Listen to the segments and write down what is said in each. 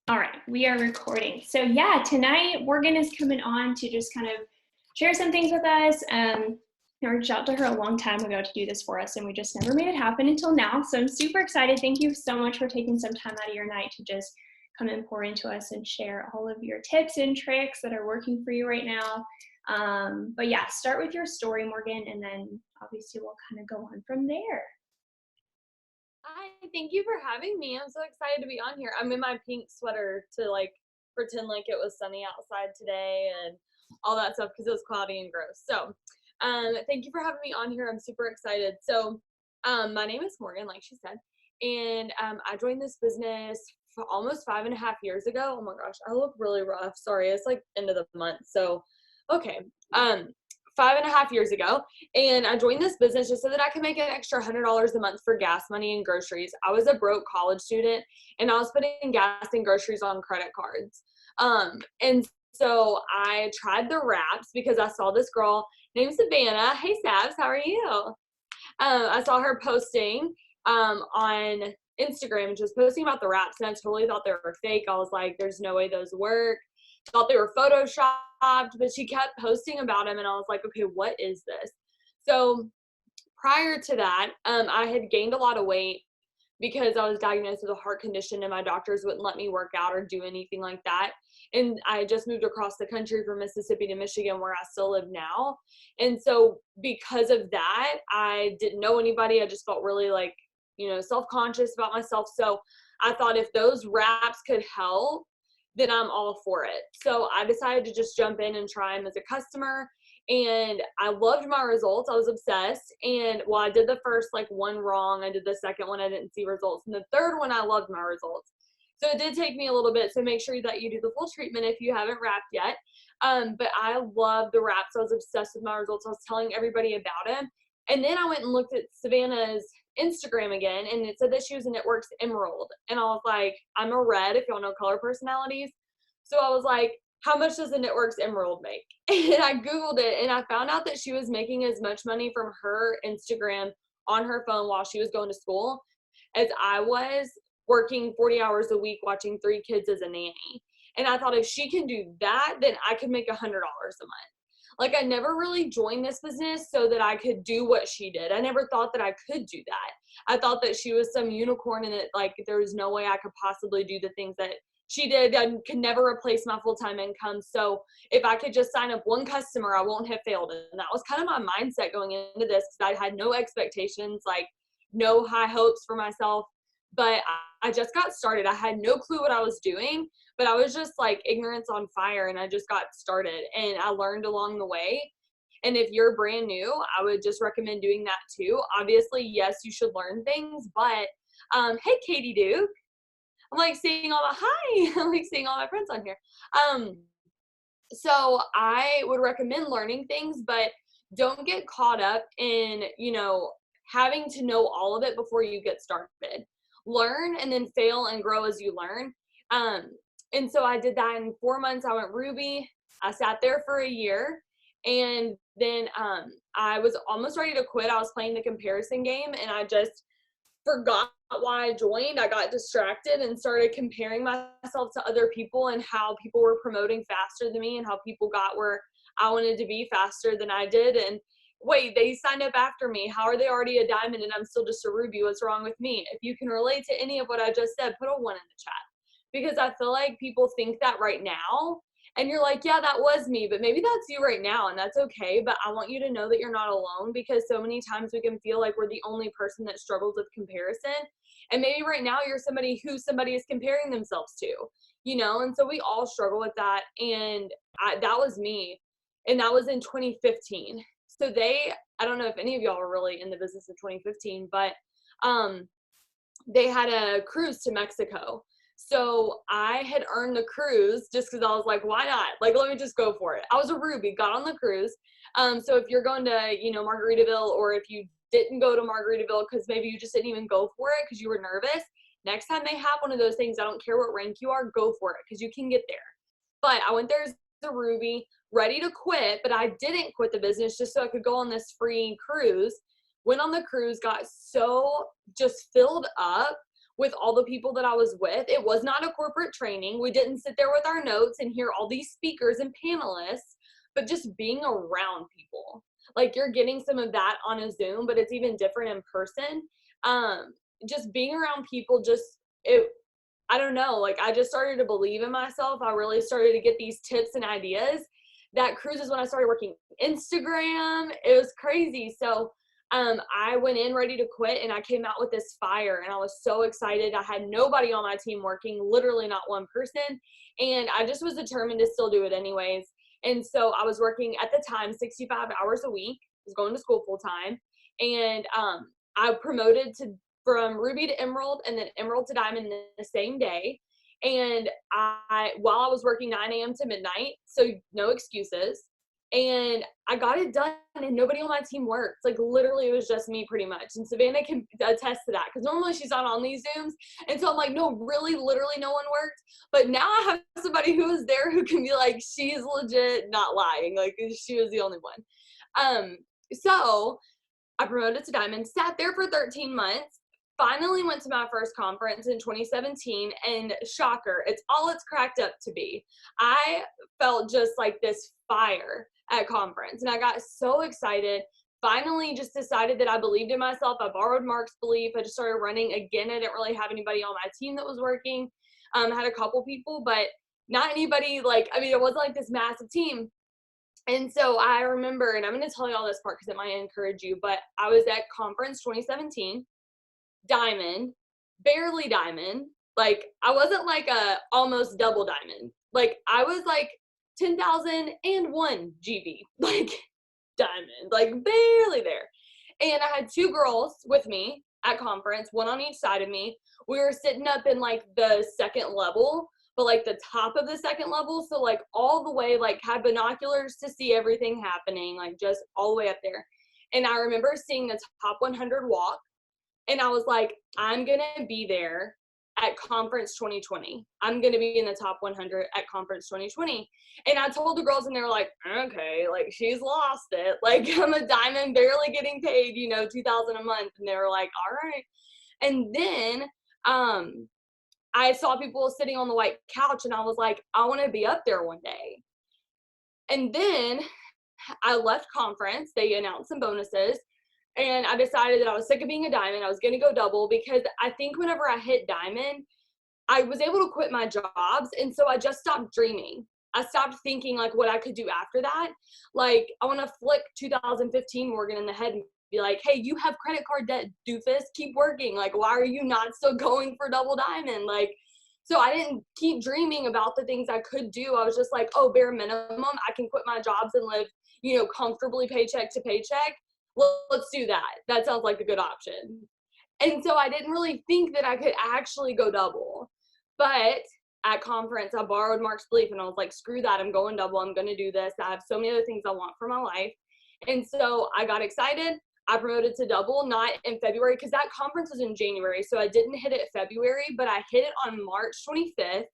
All right, we are recording. So yeah, tonight Morgan is coming on to just kind of share some things with us. I reached out to her a long time ago to do this for us, and we just never made it happen until now. So I'm super excited. Thank you so much for taking some time out of your night to just come and pour into us and share all of your tips and tricks that are working for you right now. But yeah, start with your story, Morgan, and then obviously we'll kind of go on from there. Hi, thank you for having me. I'm so excited to be on here. I'm in my pink sweater to pretend like it was sunny outside today and all that stuff because it was cloudy and gross. So, thank you for having me on here. I'm super excited. So, my name is Morgan, like she said, and I joined this business for almost 5.5 years ago. Oh my gosh, I look really rough. Sorry, it's like end of the month. So, okay. Um, 5.5 years ago, and I joined this business just so that I could make an extra $100 a month for gas money and groceries. I was a broke college student, and I was putting gas and groceries on credit cards. And so I tried the wraps because I saw this girl named Savannah. Hey, Savs, how are you? I saw her posting on Instagram and just posting about the wraps, and I totally thought they were fake. I was like, there's no way those work. Thought they were photoshopped, but she kept posting about them, and I was like, okay, what is this? So prior to that, I had gained a lot of weight because I was diagnosed with a heart condition and my doctors wouldn't let me work out or do anything like that. And I just moved across the country from Mississippi to Michigan, where I still live now. And so because of that, I didn't know anybody. I just felt really self-conscious about myself. So I thought if those wraps could help, then I'm all for it. So I decided to just jump in and try them as a customer. And I loved my results. I was obsessed. And well, I did the first one wrong. I did the second one, I didn't see results. And the third one, I loved my results. So it did take me a little bit. So make sure that you do the full treatment if you haven't wrapped yet. But I love the wraps. I was obsessed with my results. I was telling everybody about them. And then I went and looked at Savannah's Instagram again, and it said that she was a Knitworks Emerald. And I was like, I'm a red, if y'all know color personalities. So I was like, how much does a Knitworks Emerald make? And I Googled it, and I found out that she was making as much money from her Instagram on her phone while she was going to school as I was working 40 hours a week watching 3 kids as a nanny. And I thought, if she can do that, then I could make $100 a month. Like, I never really joined this business so that I could do what she did. I never thought that I could do that. I thought that she was some unicorn and that there was no way I could possibly do the things that she did. I could never replace my full-time income. So if I could just sign up one customer, I won't have failed. And that was kind of my mindset going into this, because I had no expectations, no high hopes for myself. But I just got started. I had no clue what I was doing, but I was just ignorance on fire, and I just got started, and I learned along the way. And if you're brand new, I would just recommend doing that too. Obviously, yes, you should learn things, but hey, Katie Duke. I'm seeing all my hi. I'm seeing all my friends on here. So I would recommend learning things, but don't get caught up in, having to know all of it before you get started. Learn and then fail and grow as you learn. And so I did that in 4 months. I went Ruby. I sat there for a year, and then I was almost ready to quit. I was playing the comparison game, and I just forgot why I joined. I got distracted and started comparing myself to other people and how people were promoting faster than me and how people got where I wanted to be faster than I did. And wait, they signed up after me. How are they already a diamond and I'm still just a ruby? What's wrong with me? If you can relate to any of what I just said, put a 1 in the chat, because I feel like people think that right now. And you're like, yeah, that was me, but maybe that's you right now, and that's okay. But I want you to know that you're not alone, because so many times we can feel like we're the only person that struggles with comparison. And maybe right now you're somebody who somebody is comparing themselves to, and so we all struggle with that. And that was me. And that was in 2015. So I don't know if any of y'all were really in the business of 2015, but they had a cruise to Mexico. So I had earned the cruise just because I was like, why not? Let me just go for it. I was a Ruby, got on the cruise. So if you're going to, Margaritaville, or if you didn't go to Margaritaville because maybe you just didn't even go for it because you were nervous, next time they have one of those things, I don't care what rank you are, go for it, because you can get there. But I went there as a Ruby, ready to quit, but I didn't quit the business just so I could go on this free cruise. Went on the cruise, got so just filled up with all the people that I was with. It was not a corporate training. We didn't sit there with our notes and hear all these speakers and panelists, but just being around people. Like, you're getting some of that on a Zoom, but it's even different in person. Just being around people, I don't know, like, I just started to believe in myself. I really started to get these tips and ideas. That cruise is when I started working Instagram. It was crazy. So I went in ready to quit, and I came out with this fire, and I was so excited. I had nobody on my team working, literally not one person. And I just was determined to still do it anyways. And so I was working at the time 65 hours a week. I was going to school full time. And I promoted from Ruby to Emerald, and then Emerald to Diamond the same day. And while I was working 9 a.m. to midnight, so no excuses. And I got it done, and nobody on my team worked. Like, literally, it was just me pretty much. And Savannah can attest to that, because normally she's not on these Zooms. And so I'm like, no, really, literally no one worked. But now I have somebody who is there who can be like, she's legit not lying. Like, she was the only one. So I promoted to Diamond, sat there for 13 months, finally went to my first conference in 2017, and shocker, it's all it's cracked up to be. I felt just like this fire at conference, and I got so excited. Finally just decided that I believed in myself. I borrowed Mark's belief. I just started running again. I didn't really have anybody on my team that was working. Had a couple people, but not anybody, like, I mean, it wasn't like this massive team. And so I remember, and I'm going to tell you all this part because it might encourage you, but I was at conference 2017, Diamond, barely Diamond. Like, I wasn't like a almost double Diamond. Like, I was like 10,001 GV, like Diamond, like barely there. And I had 2 girls with me at conference, one on each side of me. We were sitting up in like the second level, but like the top of the second level. So like all the way, like, had binoculars to see everything happening, like just all the way up there. And I remember seeing the top 100 walk, and I was like, I'm going to be there at conference 2020. I'm going to be in the top 100 at conference 2020. And I told the girls, and they were like, okay, like, she's lost it. Like, I'm a Diamond, barely getting paid, $2,000 a month. And they were like, all right. And then I saw people sitting on the white couch, and I was like, I want to be up there one day. And then I left conference. They announced some bonuses. And I decided that I was sick of being a Diamond. I was going to go double, because I think whenever I hit Diamond, I was able to quit my jobs. And so I just stopped dreaming. I stopped thinking like what I could do after that. Like, I want to flick 2015 Morgan in the head and be like, hey, you have credit card debt, doofus. Keep working. Like, why are you not still going for double Diamond? Like, so I didn't keep dreaming about the things I could do. I was just like, oh, bare minimum, I can quit my jobs and live, comfortably paycheck to paycheck. Let's do that. That sounds like a good option. And so I didn't really think that I could actually go double. But at conference, I borrowed Mark's belief, and I was like, screw that. I'm going double. I'm going to do this. I have so many other things I want for my life. And so I got excited. I promoted to double, not in February, because that conference was in January. So I didn't hit it in February, but I hit it on March 25th.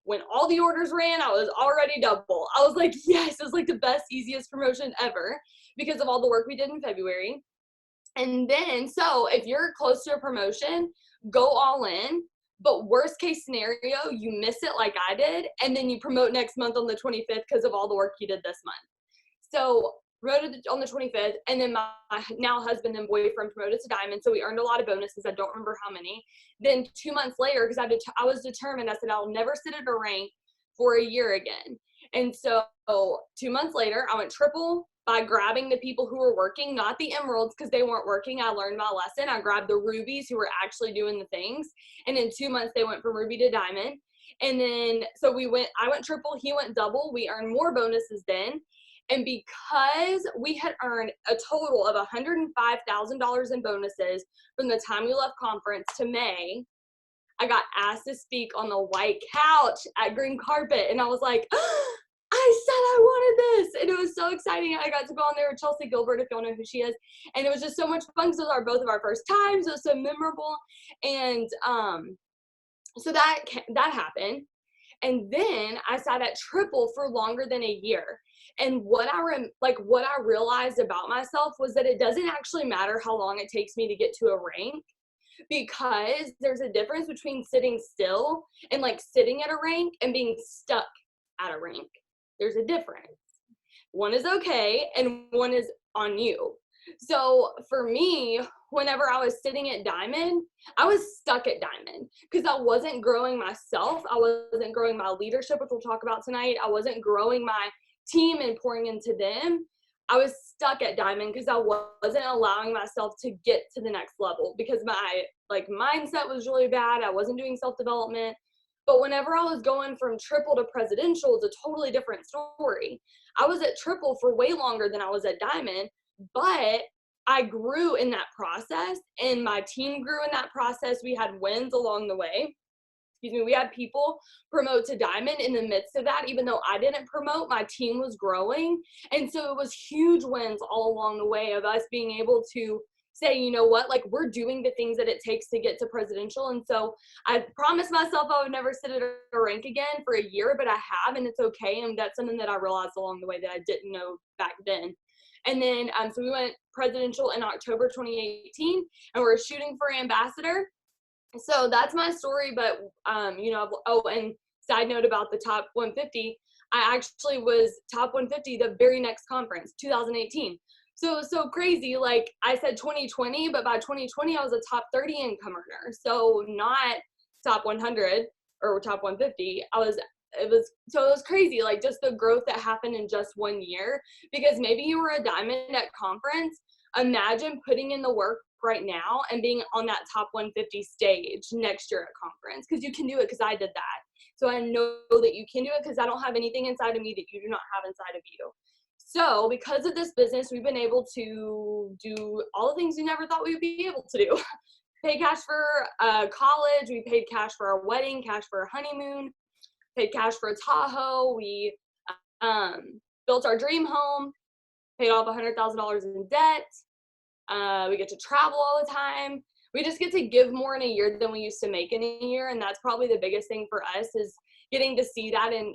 When all the orders ran, I was already double. I was like, yes, it was like the best, easiest promotion ever, because of all the work we did in February. And then, so if you're close to a promotion, go all in. But worst case scenario, you miss it like I did, and then you promote next month on the 25th because of all the work you did this month. So promoted on the 25th, and then my now husband and boyfriend promoted to Diamond, so we earned a lot of bonuses. I don't remember how many. Then 2 months later, because I was determined, I said, I'll never sit at a rank for a year again. And so 2 months later, I went triple by grabbing the people who were working, not the Emeralds, because they weren't working. I learned my lesson. I grabbed the Rubies who were actually doing the things. And in 2 months, they went from Ruby to Diamond. And then, so I went triple, he went double. We earned more bonuses then. And because we had earned a total of $105,000 in bonuses from the time we left conference to May, I got asked to speak on the white couch at Green Carpet. And I was like, I said I wanted this. And it was so exciting. I got to go on there with Chelsea Gilbert, if y'all know who she is. And it was just so much fun, because those are both of our first times. It was so memorable. And so that happened. And then I sat at triple for longer than a year. And what I realized about myself was that it doesn't actually matter how long it takes me to get to a rank, because there's a difference between sitting still and like sitting at a rank and being stuck at a rank. There's a difference. One is okay and one is on you. So for me, whenever I was sitting at Diamond, I was stuck at Diamond because I wasn't growing myself. I wasn't growing my leadership, which we'll talk about tonight. I wasn't growing my team and pouring into them. I was stuck at Diamond because I wasn't allowing myself to get to the next level because my like mindset was really bad. I wasn't doing self-development. But whenever I was going from triple to presidential, it's a totally different story. I was at triple for way longer than I was at Diamond, but I grew in that process and my team grew in that process. We had wins along the way. We had people promote to Diamond in the midst of that. Even though I didn't promote, my team was growing. And so it was huge wins all along the way of us being able to say, you know what, like we're doing the things that it takes to get to presidential. And so I promised myself I would never sit at a rank again for a year, but I have, and it's okay. And that's something that I realized along the way that I didn't know back then. And then, so we went presidential in October 2018, and we're shooting for ambassador. So that's my story. But, you know, oh, and side note about the top 150, I actually was top 150 the very next conference, 2018. So it was so crazy. Like I said 2020, but by 2020, I was a top 30 income earner. So not top 100 or top 150. It was crazy, like just the growth that happened in just 1 year, because maybe you were a diamond at conference. Imagine putting in the work right now and being on that top 150 stage next year at conference, because you can do it, because I did that. So I know that you can do it because I don't have anything inside of me that you do not have inside of you. So because of this business, we've been able to do all the things we never thought we would be able to do. Pay cash for college, we paid cash for our wedding, cash for our honeymoon, paid cash for a Tahoe. We built our dream home, paid off $100,000 in debt. We get to travel all the time. We just get to give more in a year than we used to make in a year. And that's probably the biggest thing for us, is getting to see that in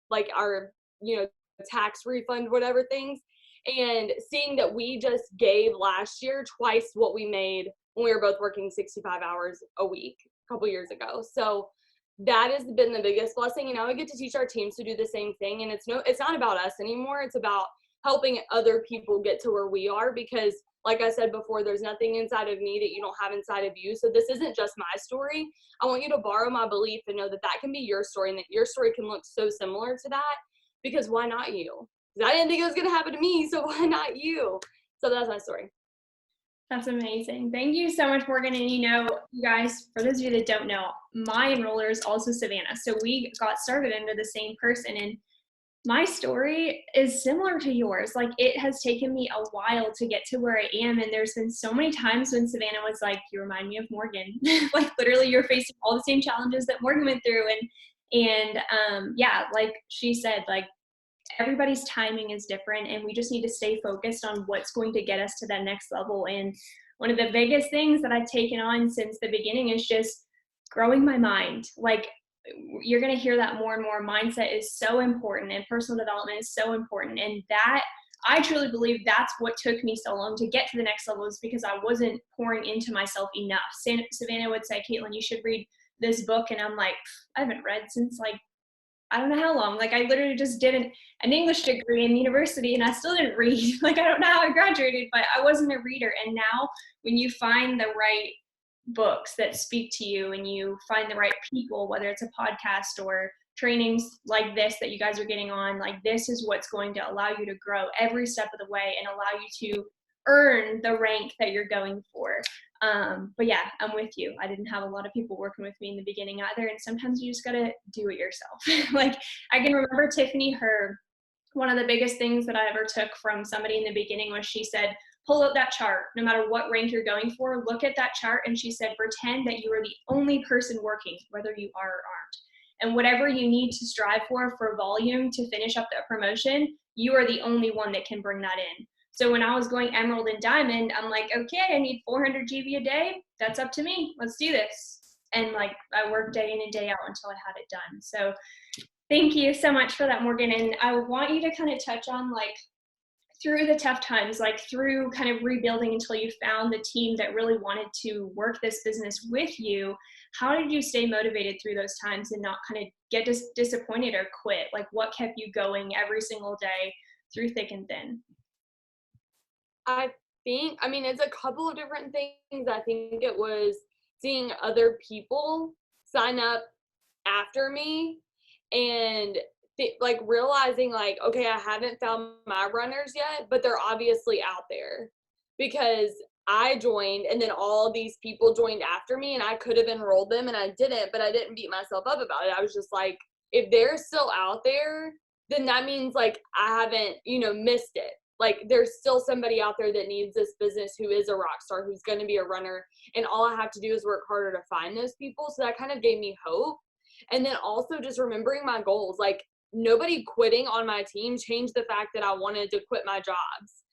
like our, you know, tax refund, whatever things, and seeing that we just gave last year twice what we made when we were both working 65 hours a week a couple years ago. So that has been the biggest blessing. And now we get to teach our teams to do the same thing. And it's not about us anymore. It's about helping other people get to where we are, because like I said before, there's nothing inside of me that you don't have inside of you. So this isn't just my story. I want you to borrow my belief and know that that can be your story, and that your story can look so similar to that, because why not you? Because I didn't think it was going to happen to me, so why not you? So that's my story. That's amazing. Thank you so much, Morgan. And you know, you guys, for those of you that don't know, my enroller is also Savannah. So we got started under the same person, and my story is similar to yours. Like, it has taken me a while to get to where I am. And there's been so many times when Savannah was like, you remind me of Morgan. Like, literally, you're facing all the same challenges that Morgan went through. And yeah, like she said, like, everybody's timing is different, and we just need to stay focused on what's going to get us to that next level. And one of the biggest things that I've taken on since the beginning is just growing my mind. Like, you're going to hear that more and more. Mindset is so important, and personal development is so important. And that, I truly believe that's what took me so long to get to the next level, is because I wasn't pouring into myself enough. Savannah would say, Caitlin, you should read this book. And I'm like, I haven't read since like, I don't know how long. Like, I literally just did an English degree in university, and I still didn't read. Like, I don't know how I graduated, but I wasn't a reader. And now when you find the right books that speak to you, and you find the right people, whether it's a podcast or trainings like this that you guys are getting on, like, this is what's going to allow you to grow every step of the way and allow you to earn the rank that you're going for. But yeah, I'm with you. I didn't have a lot of people working with me in the beginning either. And sometimes you just got to do it yourself. Like, I can remember Tiffany, one of the biggest things that I ever took from somebody in the beginning was, she said, pull up that chart. No matter what rank you're going for, look at that chart. And she said, pretend that you are the only person working, whether you are or aren't. And whatever you need to strive for volume to finish up that promotion, you are the only one that can bring that in. So when I was going Emerald and Diamond, I'm like, okay, I need 400 GB a day. That's up to me. Let's do this. And like, I worked day in and day out until I had it done. So thank you so much for that, Morgan. And I want you to kind of touch on, like, through the tough times, like through kind of rebuilding until you found the team that really wanted to work this business with you, how did you stay motivated through those times and not kind of get disappointed or quit? Like what kept you going every single day through thick and thin? I I mean, it's a couple of different things. I think it was seeing other people sign up after me and like realizing like, okay, I haven't found my runners yet, but they're obviously out there because I joined and then all these people joined after me and I could have enrolled them and I didn't, but I didn't beat myself up about it. I was just like, if they're still out there, then that means like I haven't, missed it. Like there's still somebody out there that needs this business who is a rock star, who's going to be a runner. And all I have to do is work harder to find those people. So that kind of gave me hope. And then also just remembering my goals, like nobody quitting on my team changed the fact that I wanted to quit my jobs.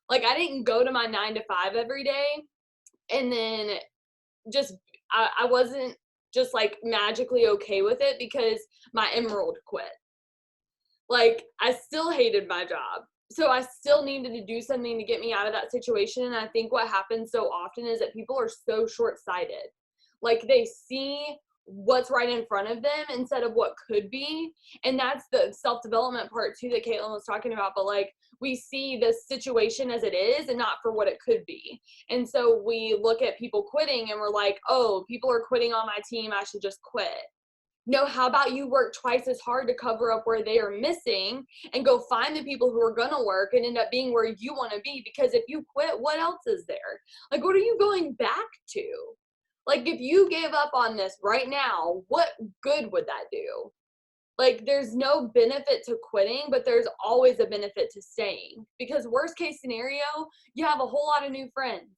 Like I didn't go to my 9 to 5 every day and then just, I wasn't just like magically okay with it because my emerald quit. Like I still hated my job. So I still needed to do something to get me out of that situation. And I think what happens so often is that people are so short-sighted. Like they see what's right in front of them instead of what could be. And that's the self-development part too that Caitlin was talking about. But like we see the situation as it is and not for what it could be. And so we look at people quitting and we're like, oh, people are quitting on my team, I should just quit. No, how about you work twice as hard to cover up where they are missing and go find the people who are going to work and end up being where you want to be? Because if you quit, what else is there? Like, what are you going back to? Like, if you gave up on this right now, what good would that do? Like, there's no benefit to quitting, but there's always a benefit to staying. Because worst case scenario, you have a whole lot of new friends.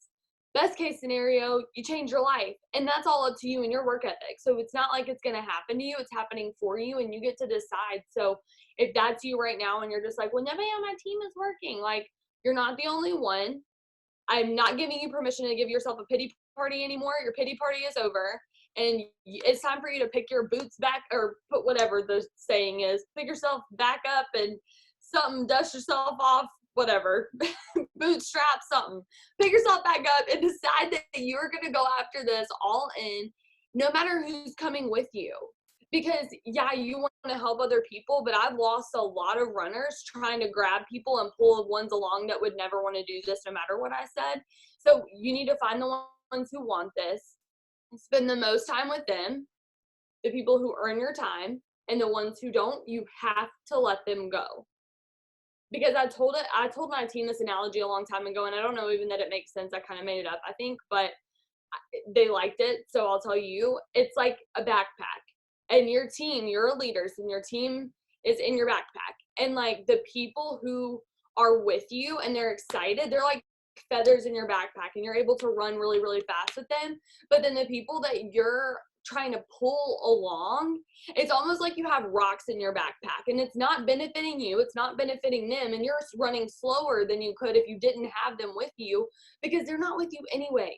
Best case scenario, you change your life. And that's all up to you and your work ethic. So it's not like it's going to happen to you. It's happening for you and you get to decide. So if that's you right now and you're just like, well, nobody on my team is working, like you're not the only one. I'm not giving you permission to give yourself a pity party anymore. Your pity party is over. And it's time for you to pick your boots back or put whatever the saying is, pick yourself back up and dust yourself off, whatever, bootstrap something, pick yourself back up and decide that you're going to go after this all in, no matter who's coming with you. Because yeah, you want to help other people, but I've lost a lot of runners trying to grab people and pull the ones along that would never want to do this no matter what I said. So you need to find the ones who want this, spend the most time with them, the people who earn your time, and the ones who don't, you have to let them go. Because I told my team this analogy a long time ago, and I don't know even that it makes sense. I kind of made it up, I think, but they liked it. So I'll tell you, it's like a backpack and your team, you're leaders and your team is in your backpack. And like the people who are with you and they're excited, they're like feathers in your backpack and you're able to run really, really fast with them. But then the people that you're trying to pull along, it's almost like you have rocks in your backpack and it's not benefiting you, it's not benefiting them, and you're running slower than you could if you didn't have them with you because they're not with you anyways.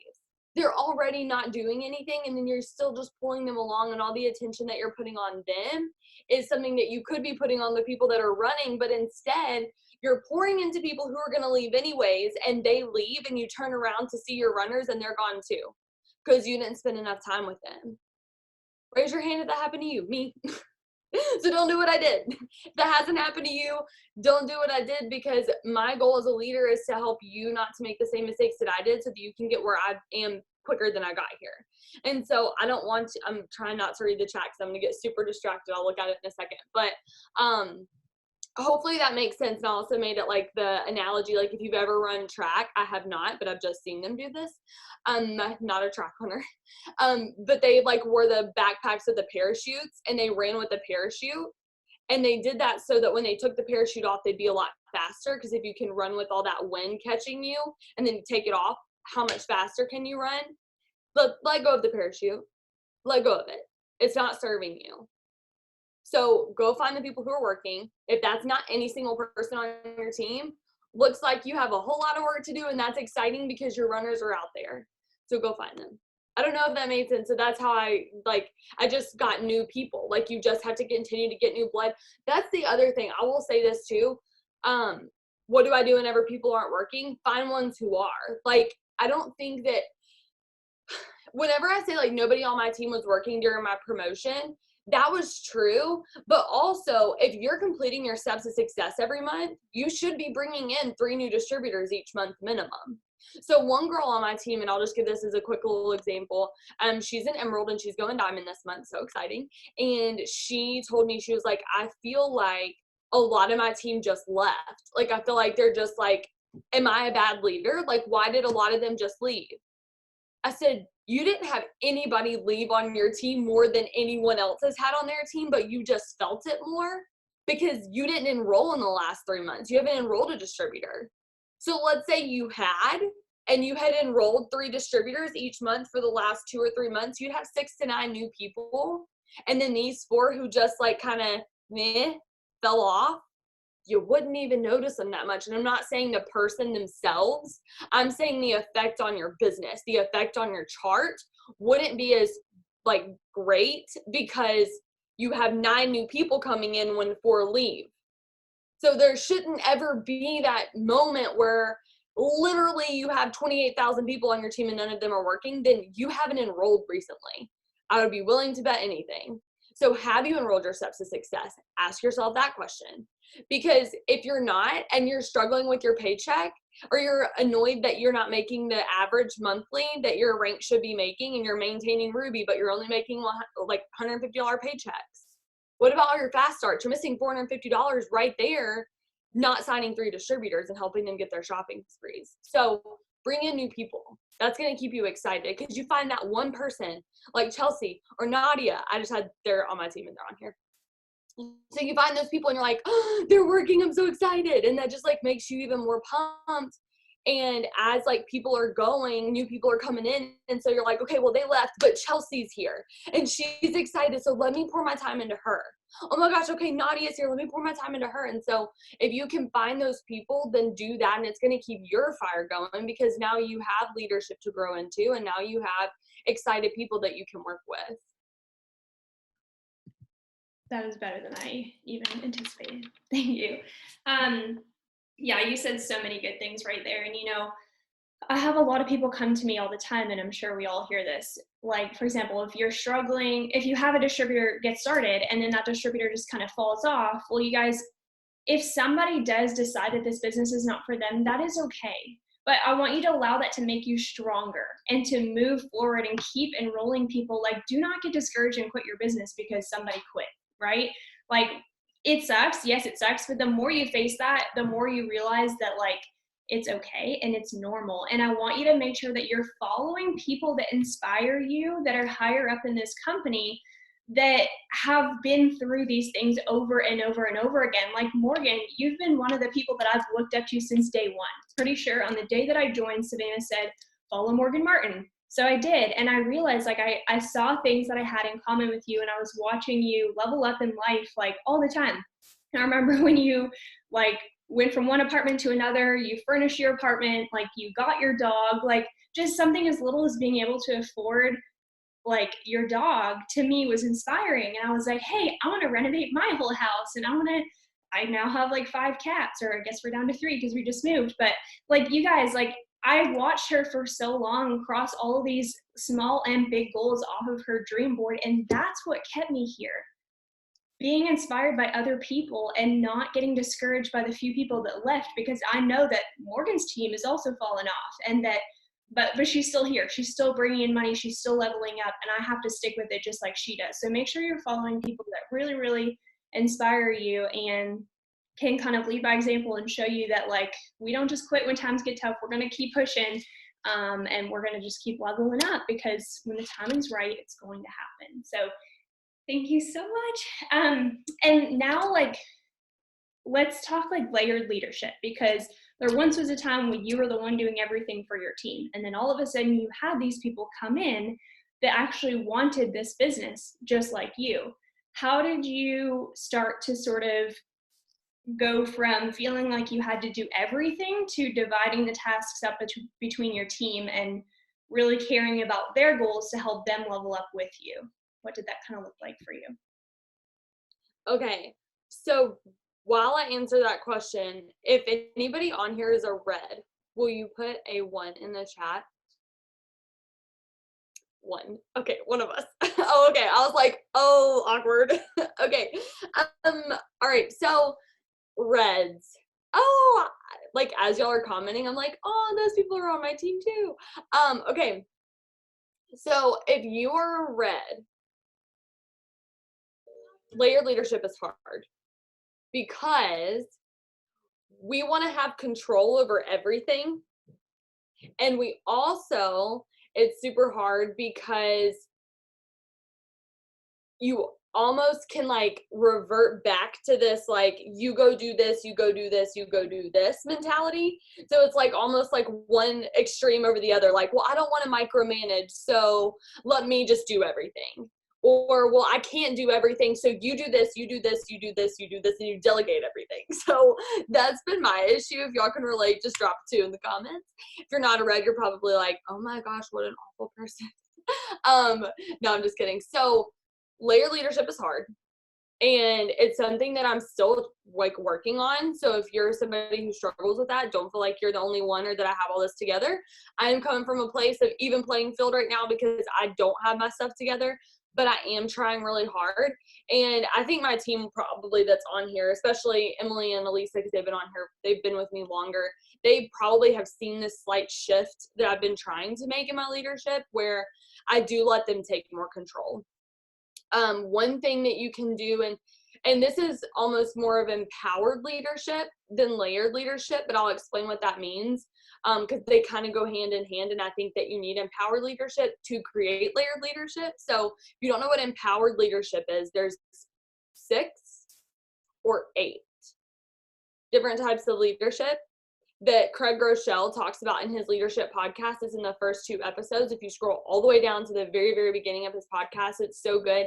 They're already not doing anything and then you're still just pulling them along, and all the attention that you're putting on them is something that you could be putting on the people that are running, but instead you're pouring into people who are going to leave anyways, and they leave and you turn around to see your runners and they're gone too because you didn't spend enough time with them. Raise your hand if that happened to you. Me. So don't do what I did. If that hasn't happened to you, don't do what I did, because my goal as a leader is to help you not to make the same mistakes that I did so that you can get where I am quicker than I got here. And so I'm trying not to read the chat because I'm going to get super distracted. I'll look at it in a second. But hopefully that makes sense. And I also made it like the analogy, like if you've ever run track, I have not, but I've just seen them do this. I'm not a track runner. But they like wore the backpacks with the parachutes and they ran with the parachute. And they did that so that when they took the parachute off, they'd be a lot faster. Because if you can run with all that wind catching you and then you take it off, how much faster can you run? Let go of the parachute. Let go of it. It's not serving you. So go find the people who are working. If that's not any single person on your team, looks like you have a whole lot of work to do, and that's exciting because your runners are out there. So go find them. I don't know if that made sense. So that's how I just got new people. Like you just have to continue to get new blood. That's the other thing. I will say this too. what do I do whenever people aren't working? Find ones who are. Like, I don't think that whenever I say like nobody on my team was working during my promotion, that was true. But also, if you're completing your steps of success every month, you should be bringing in 3 new distributors each month minimum. So one girl on my team, and I'll just give this as a quick little example. She's an Emerald and she's going Diamond this month. So exciting. And she told me, she was like, I feel like a lot of my team just left. Like, I feel like they're just like, am I a bad leader? Like, why did a lot of them just leave? I said, you didn't have anybody leave on your team more than anyone else has had on their team, but you just felt it more because you didn't enroll in the last 3 months. You haven't enrolled a distributor. So let's say you had, and you had enrolled 3 distributors each month for the last 2 or 3 months, you'd have 6 to 9 new people. And then these 4 who just like kind of fell off, you wouldn't even notice them that much. And I'm not saying the person themselves, I'm saying the effect on your business, the effect on your chart wouldn't be as like great because you have 9 new people coming in when 4 leave. So there shouldn't ever be that moment where literally you have 28,000 people on your team and none of them are working, then you haven't enrolled recently. I would be willing to bet anything. So have you enrolled your steps to success? Ask yourself that question. Because if you're not and you're struggling with your paycheck, or you're annoyed that you're not making the average monthly that your rank should be making and you're maintaining Ruby, but you're only making like $150 paychecks. What about all your fast starts? You're missing $450 right there, not signing 3 distributors and helping them get their shopping sprees. So bring in new people. That's going to keep you excited because you find that one person like Chelsea or Nadia. I just had, they're on my team and they're on here. So you find those people and you're like, oh, they're working, I'm so excited. And that just like makes you even more pumped. And as like people are going, new people are coming in. And so you're like, okay, well, they left, but Chelsea's here and she's excited. So let me pour my time into her. Oh my gosh, okay, Nadia's here. Let me pour my time into her. And so if you can find those people, then do that. And it's going to keep your fire going because now you have leadership to grow into. And now you have excited people that you can work with. That is better than I even anticipated. Thank you. Yeah, you said so many good things right there. And, I have a lot of people come to me all the time, and I'm sure we all hear this. Like, for example, if you're struggling, if you have a distributor get started and then that distributor just kind of falls off, well, you guys, if somebody does decide that this business is not for them, that is okay. But I want you to allow that to make you stronger and to move forward and keep enrolling people. Like, do not get discouraged and quit your business because somebody quit, right? Like, it sucks. Yes, it sucks. But the more you face that, the more you realize that, like, it's okay and it's normal. And I want you to make sure that you're following people that inspire you, that are higher up in this company, that have been through these things over and over and over again. Like Morgan, you've been one of the people that I've looked up to since day one. Pretty sure on the day that I joined, Savannah said, follow Morgan Martin. So I did. And I realized like I saw things that I had in common with you, and I was watching you level up in life like all the time. And I remember when you like went from one apartment to another, you furnished your apartment, like you got your dog, like just something as little as being able to afford like your dog to me was inspiring. And I was like, hey, I want to renovate my whole house, and I now have like 5 cats, or I guess we're down to 3 because we just moved. But like you guys, like I watched her for so long across all of these small and big goals off of her dream board. And that's what kept me here. Being inspired by other people and not getting discouraged by the few people that left, because I know that Morgan's team is also fallen off, and that but she's still here. She's still bringing in money. She's still leveling up, and I have to stick with it just like she does. So make sure you're following people that really, really inspire you and can kind of lead by example and show you that like we don't just quit when times get tough. We're going to keep pushing, and we're going to just keep leveling up, because when the timing's right, it's going to happen. So thank you so much. And now like let's talk like layered leadership, because there once was a time when you were the one doing everything for your team. And then all of a sudden you had these people come in that actually wanted this business just like you. How did you start to sort of go from feeling like you had to do everything to dividing the tasks up between your team and really caring about their goals to help them level up with you? What did that kind of look like for you? Okay, so while I answer that question, if anybody on here is a red, will you put a 1 in the chat? 1. Okay, one of us. Oh, okay. I was like, oh, awkward. Okay. All right. So reds. Oh, like as y'all are commenting, I'm like, oh, those people are on my team too. Okay. So if you are a red, layered leadership is hard because we want to have control over everything. And we also, it's super hard because you almost can like revert back to this like you go do this, you go do this, you go do this mentality. So it's like almost like one extreme over the other, like, well, I don't want to micromanage, so let me just do everything. Or, well, I can't do everything, so you do this, you do this, you do this, you do this, and you delegate everything. So that's been my issue. If y'all can relate, just drop 2 in the comments. If you're not a red, you're probably like, oh my gosh, what an awful person. No, I'm just kidding. So layer leadership is hard, and it's something that I'm still like working on. So if you're somebody who struggles with that, don't feel like you're the only one or that I have all this together. I am coming from a place of even playing field right now because I don't have my stuff together, but I am trying really hard. And I think my team probably that's on here, especially Emily and Elisa, because they've been on here, they've been with me longer. They probably have seen this slight shift that I've been trying to make in my leadership where I do let them take more control. One thing that you can do, and this is almost more of empowered leadership than layered leadership, but I'll explain what that means because they kind of go hand in hand, and I think that you need empowered leadership to create layered leadership. So if you don't know what empowered leadership is, there's 6 or 8 different types of leadership that Craig Groeschel talks about in his leadership podcast. It's in the first 2 episodes. If you scroll all the way down to the very, very beginning of his podcast, it's so good.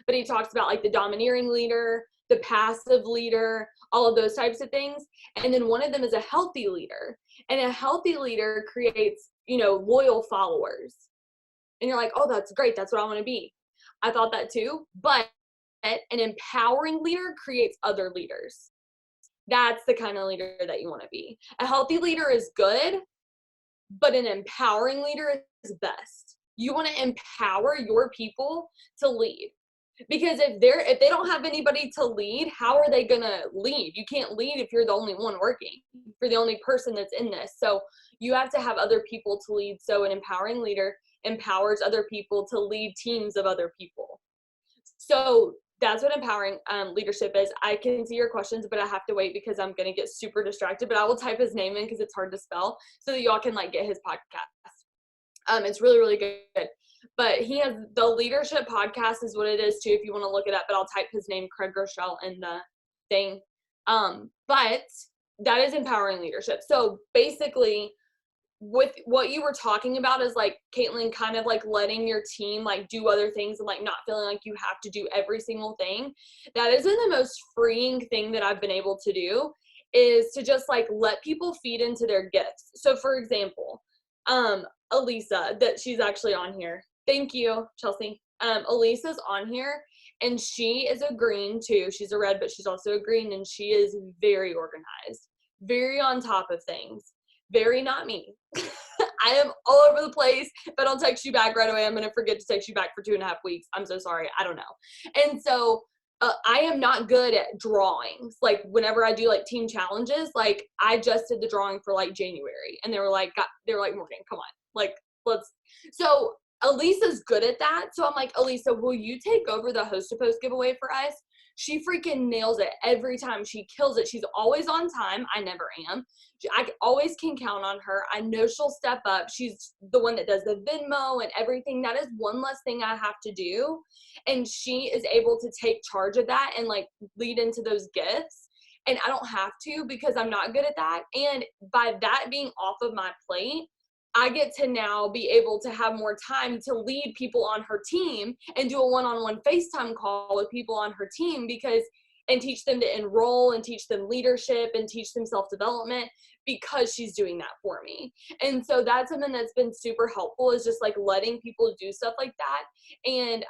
But he talks about like the domineering leader, the passive leader, all of those types of things. And then one of them is a healthy leader. And a healthy leader creates, loyal followers. And you're like, oh, that's great. That's what I want to be. I thought that too. But an empowering leader creates other leaders. That's the kind of leader that you want to be. A healthy leader is good, but an empowering leader is best. You want to empower your people to lead. Because if they don't have anybody to lead, how are they going to lead? You can't lead if you're the only one working. If you're the only person that's in this. So you have to have other people to lead. So an empowering leader empowers other people to lead teams of other people. So that's what empowering leadership is. I can see your questions, but I have to wait because I'm going to get super distracted. But I will type his name in because it's hard to spell so that y'all can like get his podcast. It's really, really good. But he has the leadership podcast is what it is too if you want to look it up. But I'll type his name, Craig Groeschel, in the thing. But that is empowering leadership. So basically, with what you were talking about is like Caitlin kind of like letting your team like do other things and like not feeling like you have to do every single thing. That has been the most freeing thing that I've been able to do is to just like let people feed into their gifts. So for example, Elisa, that she's actually on here. Thank you, Chelsea. Elisa's on here and she is a green too. She's a red, but she's also a green and she is very organized, very on top of things. Very not me. I am all over the place. If I don't text you back right away, I'm going to forget to text you back for 2.5 weeks. I'm so sorry. I don't know. And so I am not good at drawings. Like whenever I do like team challenges, like I just did the drawing for like January and they were like, Morgan, come on. Like so Elisa's good at that. So I'm like, Elisa, will you take over the host to post giveaway for us? She freaking nails it every time. She kills it. She's always on time. I never am. I always can count on her. I know she'll step up. She's the one that does the Venmo and everything. That is one less thing I have to do. And she is able to take charge of that and like lead into those gifts. And I don't have to because I'm not good at that. And by that being off of my plate, I get to now be able to have more time to lead people on her team and do a one-on-one FaceTime call with people on her team and teach them to enroll and teach them leadership and teach them self-development because she's doing that for me. And so that's something that's been super helpful is just like letting people do stuff like that. And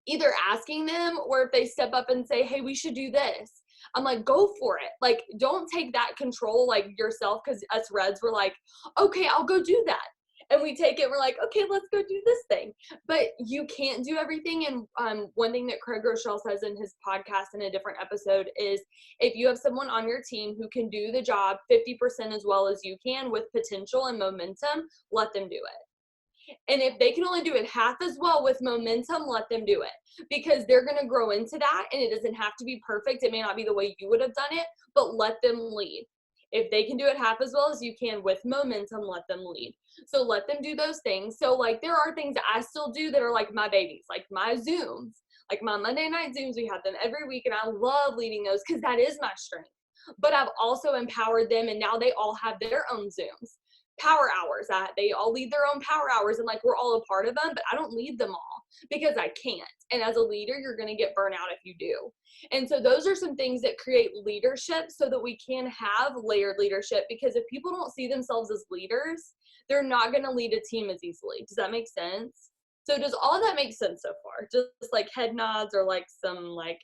either asking them, or if they step up and say, hey, we should do this, I'm like, go for it. Like, don't take that control like yourself, because us Reds were like, okay, I'll go do that. And we take it, we're like, okay, let's go do this thing. But you can't do everything. And one thing that Craig Rochelle says in his podcast in a different episode is, if you have someone on your team who can do the job 50% as well as you can with potential and momentum, let them do it. And if they can only do it half as well with momentum, let them do it, because they're going to grow into that. And it doesn't have to be perfect. It may not be the way you would have done it, but let them lead. If they can do it half as well as you can with momentum, let them lead. So let them do those things. So like, there are things that I still do that are like my babies, like my Zooms, like my Monday night Zooms. We have them every week, and I love leading those because that is my strength. But I've also empowered them, and now they all have their own Zooms. Power hours, they all lead their own power hours, and like, we're all a part of them, but I don't lead them all because I can't. And as a leader, you're going to get burnt out if you do. And so those are some things that create leadership, so that we can have layered leadership, because if people don't see themselves as leaders, they're not going to lead a team as easily. Does that make sense? So does all of that make sense so far? Just like head nods, or like some, like,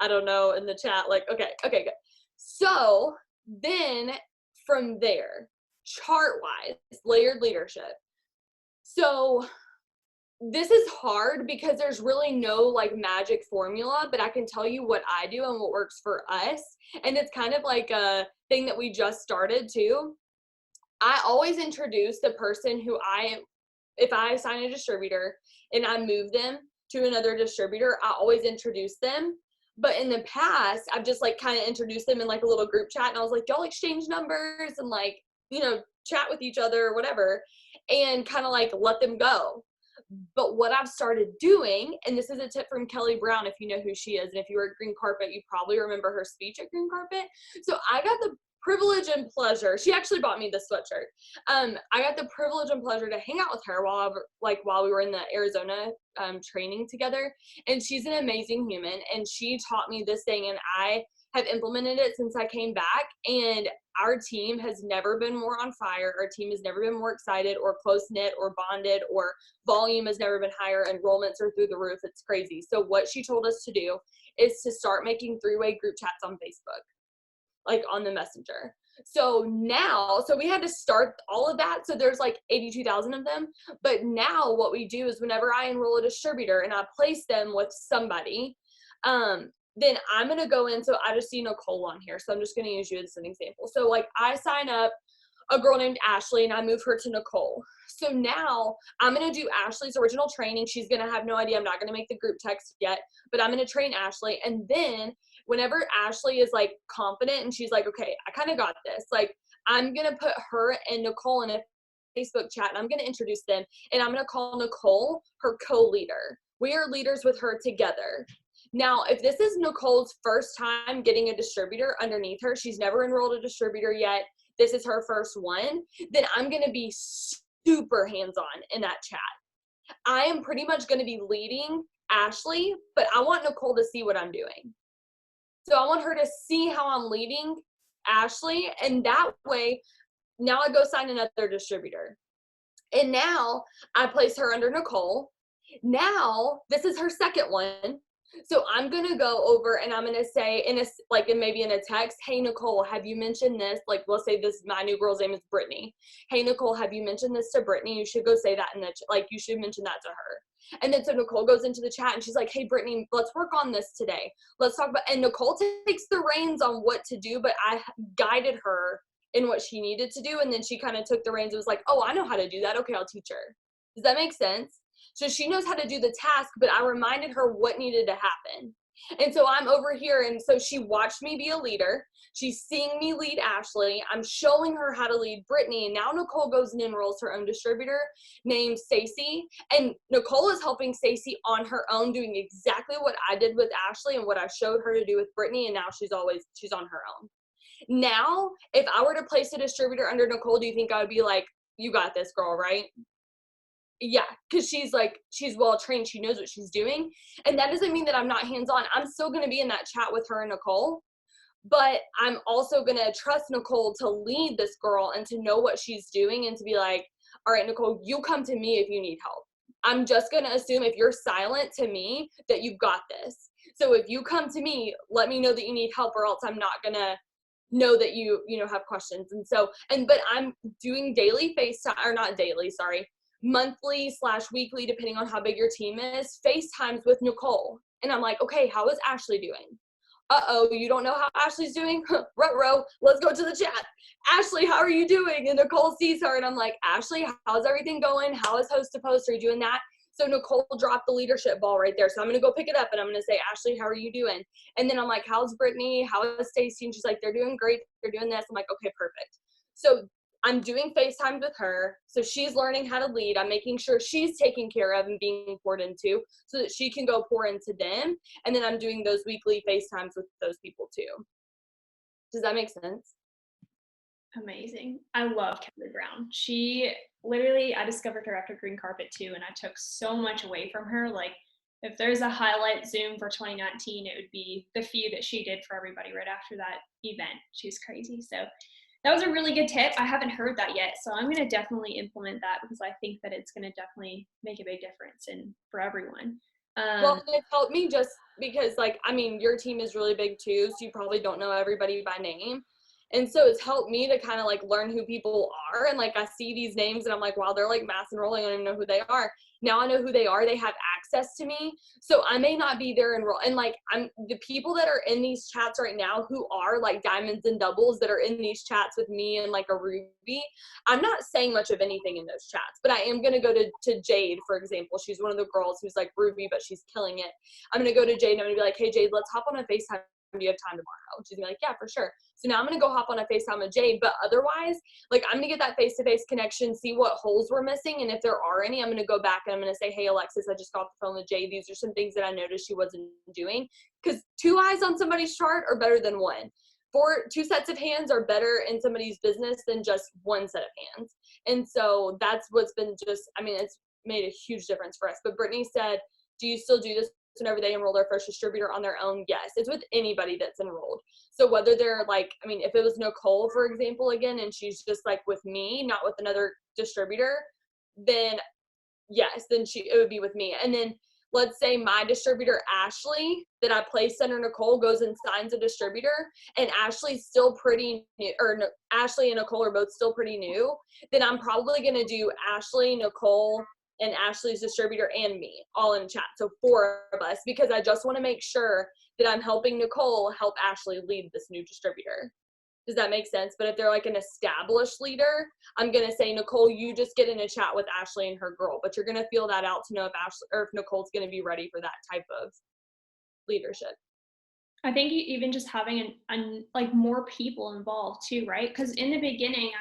I don't know, in the chat, like, okay, good. So then from there, chart-wise, layered leadership. So this is hard because there's really no like magic formula, but I can tell you what I do and what works for us. And it's kind of like a thing that we just started too. I always introduce the person who if I assign a distributor and I move them to another distributor, I always introduce them. But in the past, I've just like kind of introduced them in like a little group chat, and I was like, y'all exchange numbers and like, chat with each other or whatever, and kind of like let them go. But what I've started doing, and this is a tip from Kelly Brown, if you know who she is, and if you were at Green Carpet, you probably remember her speech at Green Carpet. So I got the privilege and pleasure. She actually bought me this sweatshirt. I got the privilege and pleasure to hang out with her while we were in the Arizona training together. And she's an amazing human, and she taught me this thing, and I have implemented it since I came back, and our team has never been more on fire. Our team has never been more excited or close-knit or bonded, or volume has never been higher. Enrollments are through the roof. It's crazy. So what she told us to do is to start making three-way group chats on Facebook, like on the Messenger. So we had to start all of that. So there's like 82,000 of them. But now what we do is, whenever I enroll a distributor and I place them with somebody, then I'm going to go in. So I just see Nicole on here, so I'm just going to use you as an example. So like, I sign up a girl named Ashley and I move her to Nicole. So now I'm going to do Ashley's original training. She's going to have no idea. I'm not going to make the group text yet, but I'm going to train Ashley. And then whenever Ashley is like confident and she's like, okay, I kind of got this, like, I'm going to put her and Nicole in a Facebook chat, and I'm going to introduce them, and I'm going to call Nicole her co-leader. We are leaders with her together. Now, if this is Nicole's first time getting a distributor underneath her, she's never enrolled a distributor yet, this is her first one, then I'm going to be super hands-on in that chat. I am pretty much going to be leading Ashley, but I want Nicole to see what I'm doing. So I want her to see how I'm leading Ashley, and that way, now I go sign another distributor. And now I place her under Nicole. Now, this is her second one. So I'm going to go over and I'm going to say maybe in a text, hey, Nicole, have you mentioned this? Like, let's say my new girl's name is Brittany. Hey, Nicole, have you mentioned this to Brittany? You should go say that you should mention that to her. And then so Nicole goes into the chat and she's like, hey, Brittany, let's work on this today. Let's talk about, and Nicole takes the reins on what to do, but I guided her in what she needed to do. And then she kind of took the reins and was like, oh, I know how to do that. Okay, I'll teach her. Does that make sense? So she knows how to do the task, but I reminded her what needed to happen. And so I'm over here, and so she watched me be a leader. She's seeing me lead Ashley. I'm showing her how to lead Brittany, and now Nicole goes and enrolls her own distributor named Stacy. And Nicole is helping Stacy on her own, doing exactly what I did with Ashley and what I showed her to do with Brittany, and now she's on her own. Now, if I were to place a distributor under Nicole, do you think I would be like, you got this, girl, right? Yeah, because she's well trained. She knows what she's doing. And that doesn't mean that I'm not hands-on. I'm still going to be in that chat with her and Nicole, but I'm also going to trust Nicole to lead this girl and to know what she's doing and to be like, all right, Nicole, you come to me if you need help. I'm just going to assume if you're silent to me that you've got this. So if you come to me, let me know that you need help, or else I'm not going to know that you have questions. And so, but I'm doing daily FaceTime, or not daily, sorry, monthly/weekly, depending on how big your team is, FaceTimes with Nicole. And I'm like, okay, how is Ashley doing? Uh-oh, you don't know how Ashley's doing? Ruh-roh, let's go to the chat. Ashley, how are you doing? And Nicole sees her, and I'm like, Ashley, how's everything going? How is host to post? Are you doing that? So Nicole dropped the leadership ball right there. So I'm going to go pick it up, and I'm going to say, Ashley, how are you doing? And then I'm like, how's Brittany? How is Stacy? And she's like, they're doing great. They're doing this. I'm like, okay, perfect. So I'm doing FaceTime with her. So she's learning how to lead. I'm making sure she's taken care of and being poured into so that she can go pour into them. And then I'm doing those weekly FaceTimes with those people too. Does that make sense? Amazing. I love Kelly Brown. She literally, I discovered her after Green Carpet too, and I took so much away from her. Like, if there's a highlight Zoom for 2019, it would be the few that she did for everybody right after that event. She's crazy. So that was a really good tip. I haven't heard that yet, so I'm going to definitely implement that because I think that it's going to definitely make a big difference for everyone. Well, it helped me just because, like, I mean, your team is really big too, so you probably don't know everybody by name. And so it's helped me to kind of like learn who people are. And like, I see these names and I'm like, wow, they're like mass enrolling. I don't even know who they are. Now I know who they are. They have access to me. So I may not be there enroll. And like, I'm the people that are in these chats right now who are like diamonds and doubles that are in these chats with me and like a Ruby. I'm not saying much of anything in those chats, but I am going to go to Jade, for example. She's one of the girls who's like Ruby, but she's killing it. I'm going to go to Jade and I'm going to be like, hey, Jade, let's hop on a FaceTime. Do you have time tomorrow? And she's gonna be like, yeah, for sure. So now I'm gonna go hop on a FaceTime with Jade, but otherwise, like, I'm gonna get that face-to-face connection, see what holes we're missing, and if there are any, I'm gonna go back and I'm gonna say, hey, Alexis, I just got off the phone with Jade. These are some things that I noticed she wasn't doing. Because 2 eyes on somebody's chart are better than one. 2 sets of hands are better in somebody's business than just 1 set of hands. And so that's what's been it's made a huge difference for us. But Brittany said, do you still do this whenever they enroll their first distributor on their own? Yes, it's with anybody that's enrolled. So whether they're like, if it was Nicole, for example, again, and she's just like with me, not with another distributor, then yes, then it would be with me. And then let's say my distributor, Ashley, that I placed under Nicole, goes and signs a distributor, and Ashley's still pretty new, Ashley and Nicole are both still pretty new, then I'm probably going to do Ashley, Nicole, and Ashley's distributor and me all in chat. So 4 of us, because I just want to make sure that I'm helping Nicole help Ashley lead this new distributor. Does that make sense? But if they're like an established leader, I'm going to say, Nicole, you just get in a chat with Ashley and her girl, but you're going to feel that out to know if Ashley or if Nicole's going to be ready for that type of leadership. I think even just having like more people involved too, right? Because in the beginning,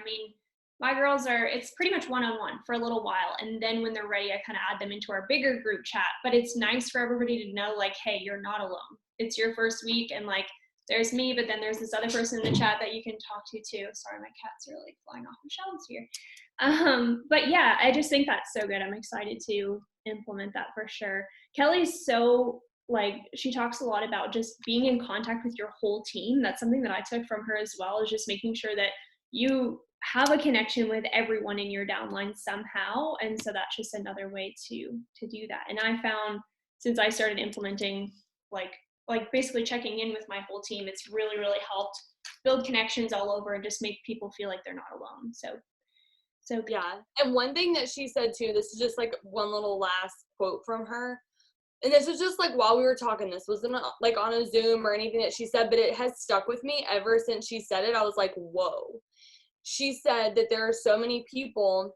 my girls it's pretty much one-on-one for a little while. And then when they're ready, I kind of add them into our bigger group chat. But it's nice for everybody to know, like, hey, you're not alone. It's your first week. And like, there's me, but then there's this other person in the chat that you can talk to too. Sorry, my cats are like flying off the shelves here. But yeah, I just think that's so good. I'm excited to implement that for sure. Kelly's so she talks a lot about just being in contact with your whole team. That's something that I took from her as well, is just making sure that you have a connection with everyone in your downline somehow. And so that's just another way to do that. And I found, since I started implementing like basically checking in with my whole team, it's really, really helped build connections all over and just make people feel like they're not alone. So yeah. And one thing that she said too, this is just like one little last quote from her. And this was just like while we were talking, this wasn't like on a Zoom or anything that she said, but it has stuck with me ever since she said it. I was like, whoa. She said that there are so many people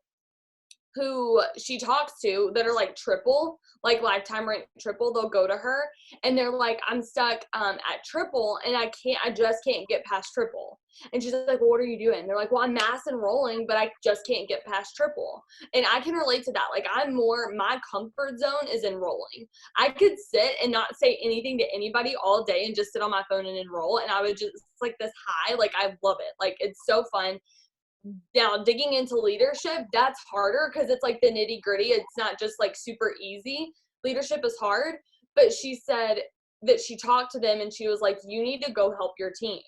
who she talks to that are like triple, like lifetime rank triple. They'll go to her and they're like, I'm stuck at triple and I just can't get past triple. And she's like, well, what are you doing? They're like, well, I'm mass enrolling, but I just can't get past triple. And I can relate to that. Like, my comfort zone is enrolling. I could sit and not say anything to anybody all day and just sit on my phone and enroll. And I would just like this high, like I love it. Like, it's so fun. Now, digging into leadership, that's harder because it's like the nitty gritty. It's not just like super easy. Leadership is hard. But she said that she talked to them and she was like, you need to go help your team.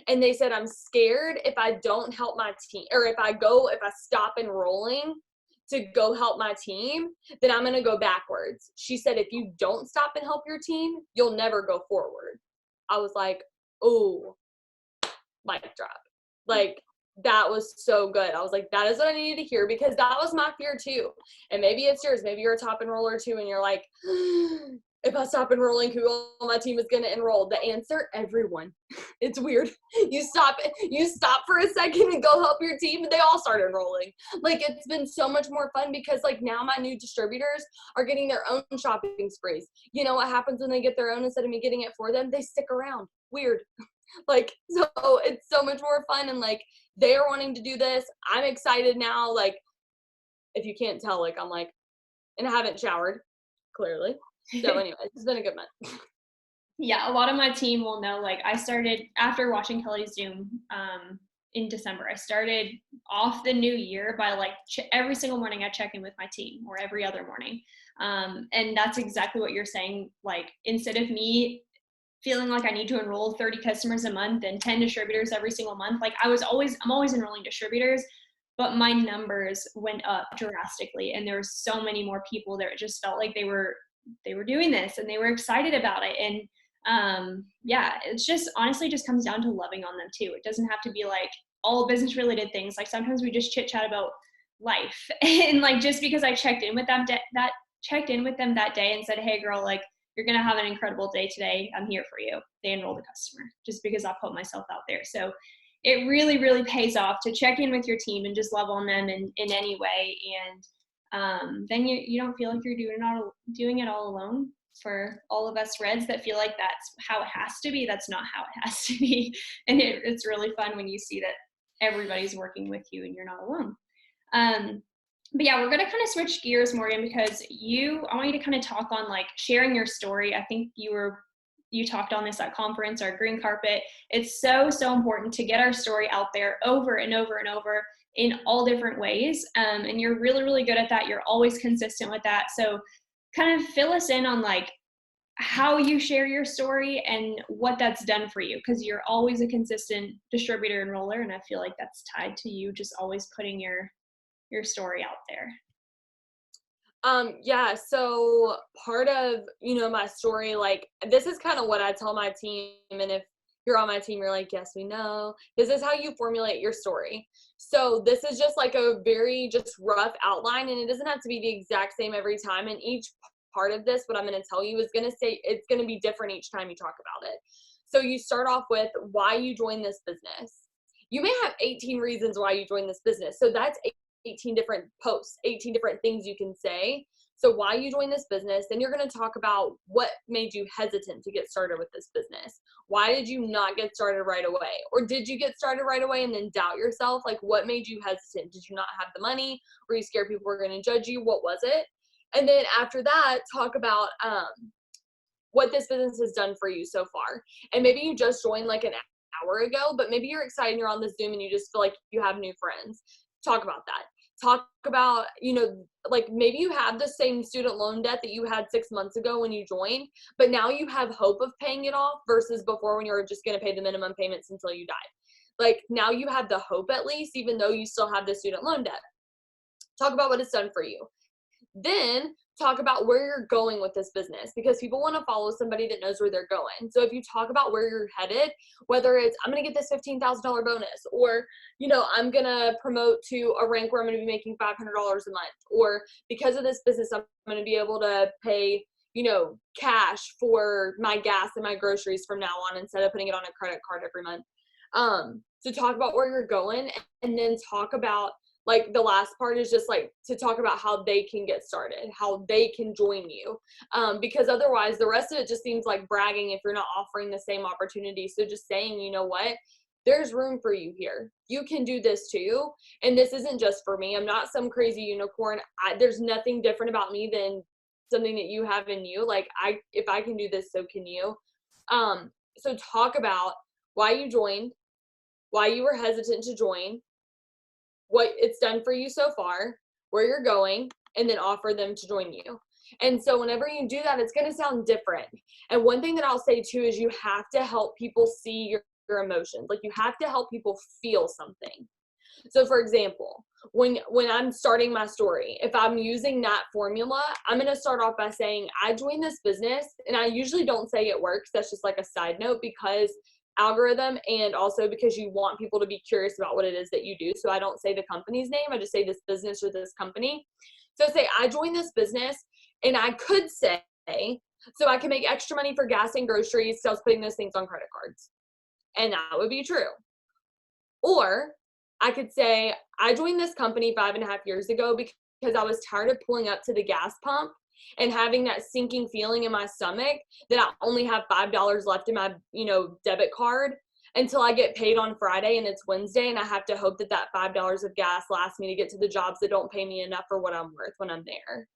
And they said, I'm scared if I don't help my team, or if I stop enrolling, to go help my team, then I'm going to go backwards. She said, if you don't stop and help your team, you'll never go forward. I was like, oh, mic drop. Like, that was so good. I was like, that is what I needed to hear, because that was my fear too. And maybe it's yours. Maybe you're a top enroller too, and you're like, if I stop enrolling, who on my team is going to enroll? The answer, everyone. It's weird. You stop for a second and go help your team, and they all start enrolling. Like, it's been so much more fun, because like now my new distributors are getting their own shopping sprees. You know what happens when they get their own? Instead of me getting it for them, they stick around. Weird. Like, so it's so much more fun, and like, they are wanting to do this. I'm excited now. Like, if you can't tell, like, I'm like, and I haven't showered, clearly. So anyways, it's been a good month. Yeah, a lot of my team will know, like, I started after watching Kelly's Zoom in December. I started off the new year by like every single morning I check in with my team, or every other morning. And that's exactly what you're saying. Like, instead of me feeling like I need to enroll 30 customers a month and 10 distributors every single month, like I'm always enrolling distributors, but my numbers went up drastically, and there were so many more people that it just felt like they were doing this and they were excited about it. And yeah, it's just honestly just comes down to loving on them too. It doesn't have to be like all business related things. Like, sometimes we just chit chat about life and like, just because I checked in with them that day and said, hey girl, like, you're going to have an incredible day today, I'm here for you, they enrolled a customer, just because I put myself out there. So it really, really pays off to check in with your team and just love on them in any way. And then you don't feel like you're doing it all alone. For all of us Reds that feel like that's how it has to be, that's not how it has to be. And it's really fun when you see that everybody's working with you and you're not alone. But yeah, we're going to kind of switch gears, Morgan, because I want you to kind of talk on like sharing your story. I think you talked on this at conference, our green carpet. It's so, so important to get our story out there over and over and over in all different ways. And you're really, really good at that. You're always consistent with that. So kind of fill us in on like how you share your story and what that's done for you, because you're always a consistent distributor enroller, and I feel like that's tied to you just always putting your story out there. Yeah, so part of, my story, like, this is kind of what I tell my team, and if you're on my team, you're like, yes, we know. This is how you formulate your story. So this is just like a very just rough outline, and it doesn't have to be the exact same every time. And each part of this, what I'm going to tell you, it's going to be different each time you talk about it. So you start off with why you joined this business. You may have 18 reasons why you joined this business. So that's 18 different posts, 18 different things you can say. So why you joined this business, then you're going to talk about what made you hesitant to get started with this business. Why did you not get started right away? Or did you get started right away and then doubt yourself? Like, what made you hesitant? Did you not have the money? Were you scared people were going to judge you? What was it? And then after that, talk about what this business has done for you so far. And maybe you just joined like an hour ago, but maybe you're excited and you're on this Zoom and you just feel like you have new friends. Talk about that. Talk about, like maybe you have the same student loan debt that you had 6 months ago when you joined, but now you have hope of paying it off versus before when you were just going to pay the minimum payments until you died. Like, now you have the hope at least, even though you still have the student loan debt. Talk about what it's done for you. Then talk about where you're going with this business, because people want to follow somebody that knows where they're going. So if you talk about where you're headed, whether it's I'm going to get this $15,000 bonus, or, I'm going to promote to a rank where I'm going to be making $500 a month, or because of this business, I'm going to be able to pay, cash for my gas and my groceries from now on instead of putting it on a credit card every month. So talk about where you're going, and then talk about, like, the last part is just like to talk about how they can get started, how they can join you. Because otherwise the rest of it just seems like bragging if you're not offering the same opportunity. So just saying, you know what, there's room for you here. You can do this too. And this isn't just for me. I'm not some crazy unicorn. There's nothing different about me than something that you have in you. Like, if I can do this, so can you. So talk about why you joined, why you were hesitant to join, what it's done for you so far, where you're going, and then offer them to join you. And so whenever you do that, it's going to sound different. And one thing that I'll say too is you have to help people see your emotions. Like, you have to help people feel something. So for example, when I'm starting my story, if I'm using that formula, I'm going to start off by saying, I joined this business, and I usually don't say it works. That's just like a side note, because algorithm, and also because you want people to be curious about what it is that you do. So I don't say the company's name. I just say this business or this company. So say I joined this business, and I could say, so I can make extra money for gas and groceries because I was putting those things on credit cards. And that would be true. Or I could say, I joined this company 5.5 years ago because I was tired of pulling up to the gas pump and having that sinking feeling in my stomach that I only have $5 left in my, debit card until I get paid on Friday and it's Wednesday, and I have to hope that that $5 of gas lasts me to get to the jobs that don't pay me enough for what I'm worth when I'm there.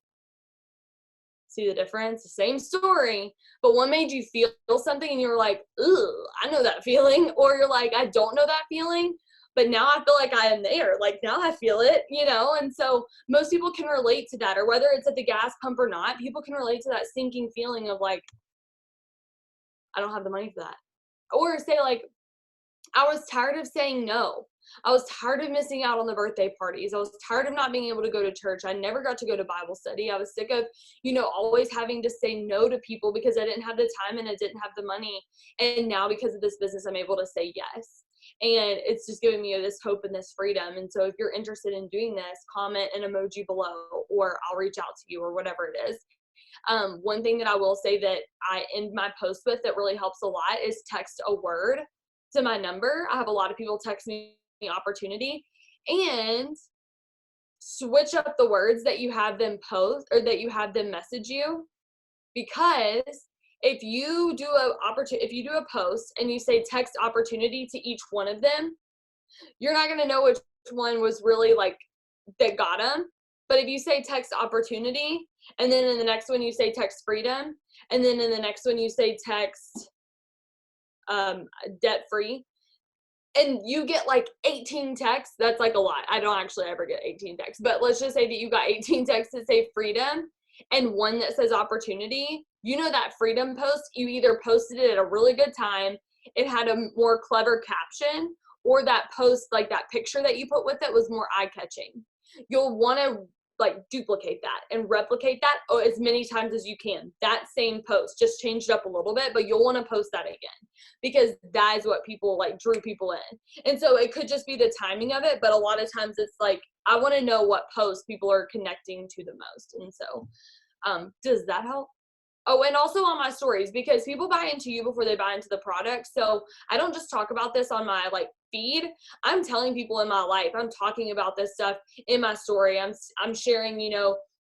See the difference? The same story, but one made you feel something and you were like, "Ugh, I know that feeling," or you're like, "I don't know that feeling, but now I feel like I am there. Like now I feel it," And so most people can relate to that, or whether it's at the gas pump or not, people can relate to that sinking feeling of like, I don't have the money for that. Or say like, I was tired of saying no. I was tired of missing out on the birthday parties. I was tired of not being able to go to church. I never got to go to Bible study. I was sick of, always having to say no to people because I didn't have the time and I didn't have the money. And now because of this business, I'm able to say yes. And it's just giving me this hope and this freedom. And so if you're interested in doing this, comment an emoji below, or I'll reach out to you, or whatever it is. One thing that I will say that I end my post with that really helps a lot is text a word to my number. I have a lot of people text me opportunity, and switch up the words that you have them post or that you have them message you, because if you do a post and you say text opportunity to each one of them, you're not going to know which one was really like that got them. But if you say text opportunity, and then in the next one you say text freedom, and then in the next one you say text debt free, and you get like 18 texts, that's like a lot. I don't actually ever get 18 texts, but let's just say that you got 18 texts that say freedom and one that says opportunity. That freedom post, you either posted it at a really good time, it had a more clever caption, or that post, like that picture that you put with it, was more eye-catching. You'll want to like duplicate that and replicate that as many times as you can. That same post, just changed up a little bit, but you'll want to post that again, because that is what people like drew people in. And so it could just be the timing of it, but a lot of times it's like, I want to know what post people are connecting to the most. And so does that help? Oh, and also on my stories, because people buy into you before they buy into the product. So I don't just talk about this on my like feed. I'm telling people in my life. I'm talking about this stuff in my story. I'm sharing,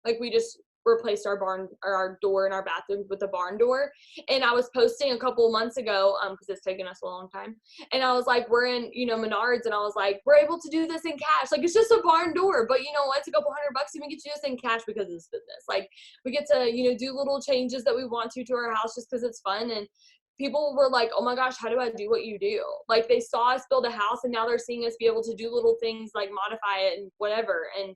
like we just replaced our barn or our door in our bathroom with a barn door. And I was posting a couple of months ago, because it's taken us a long time. And I was like, we're in, Menards, and I was like, we're able to do this in cash. Like, it's just a barn door, but you know what? It's a couple $100 and we get to do this in cash because of this business. Like, we get to, do little changes that we want to our house just because it's fun. And people were like, oh my gosh, how do I do what you do? Like, they saw us build a house, and now they're seeing us be able to do little things like modify it and whatever. And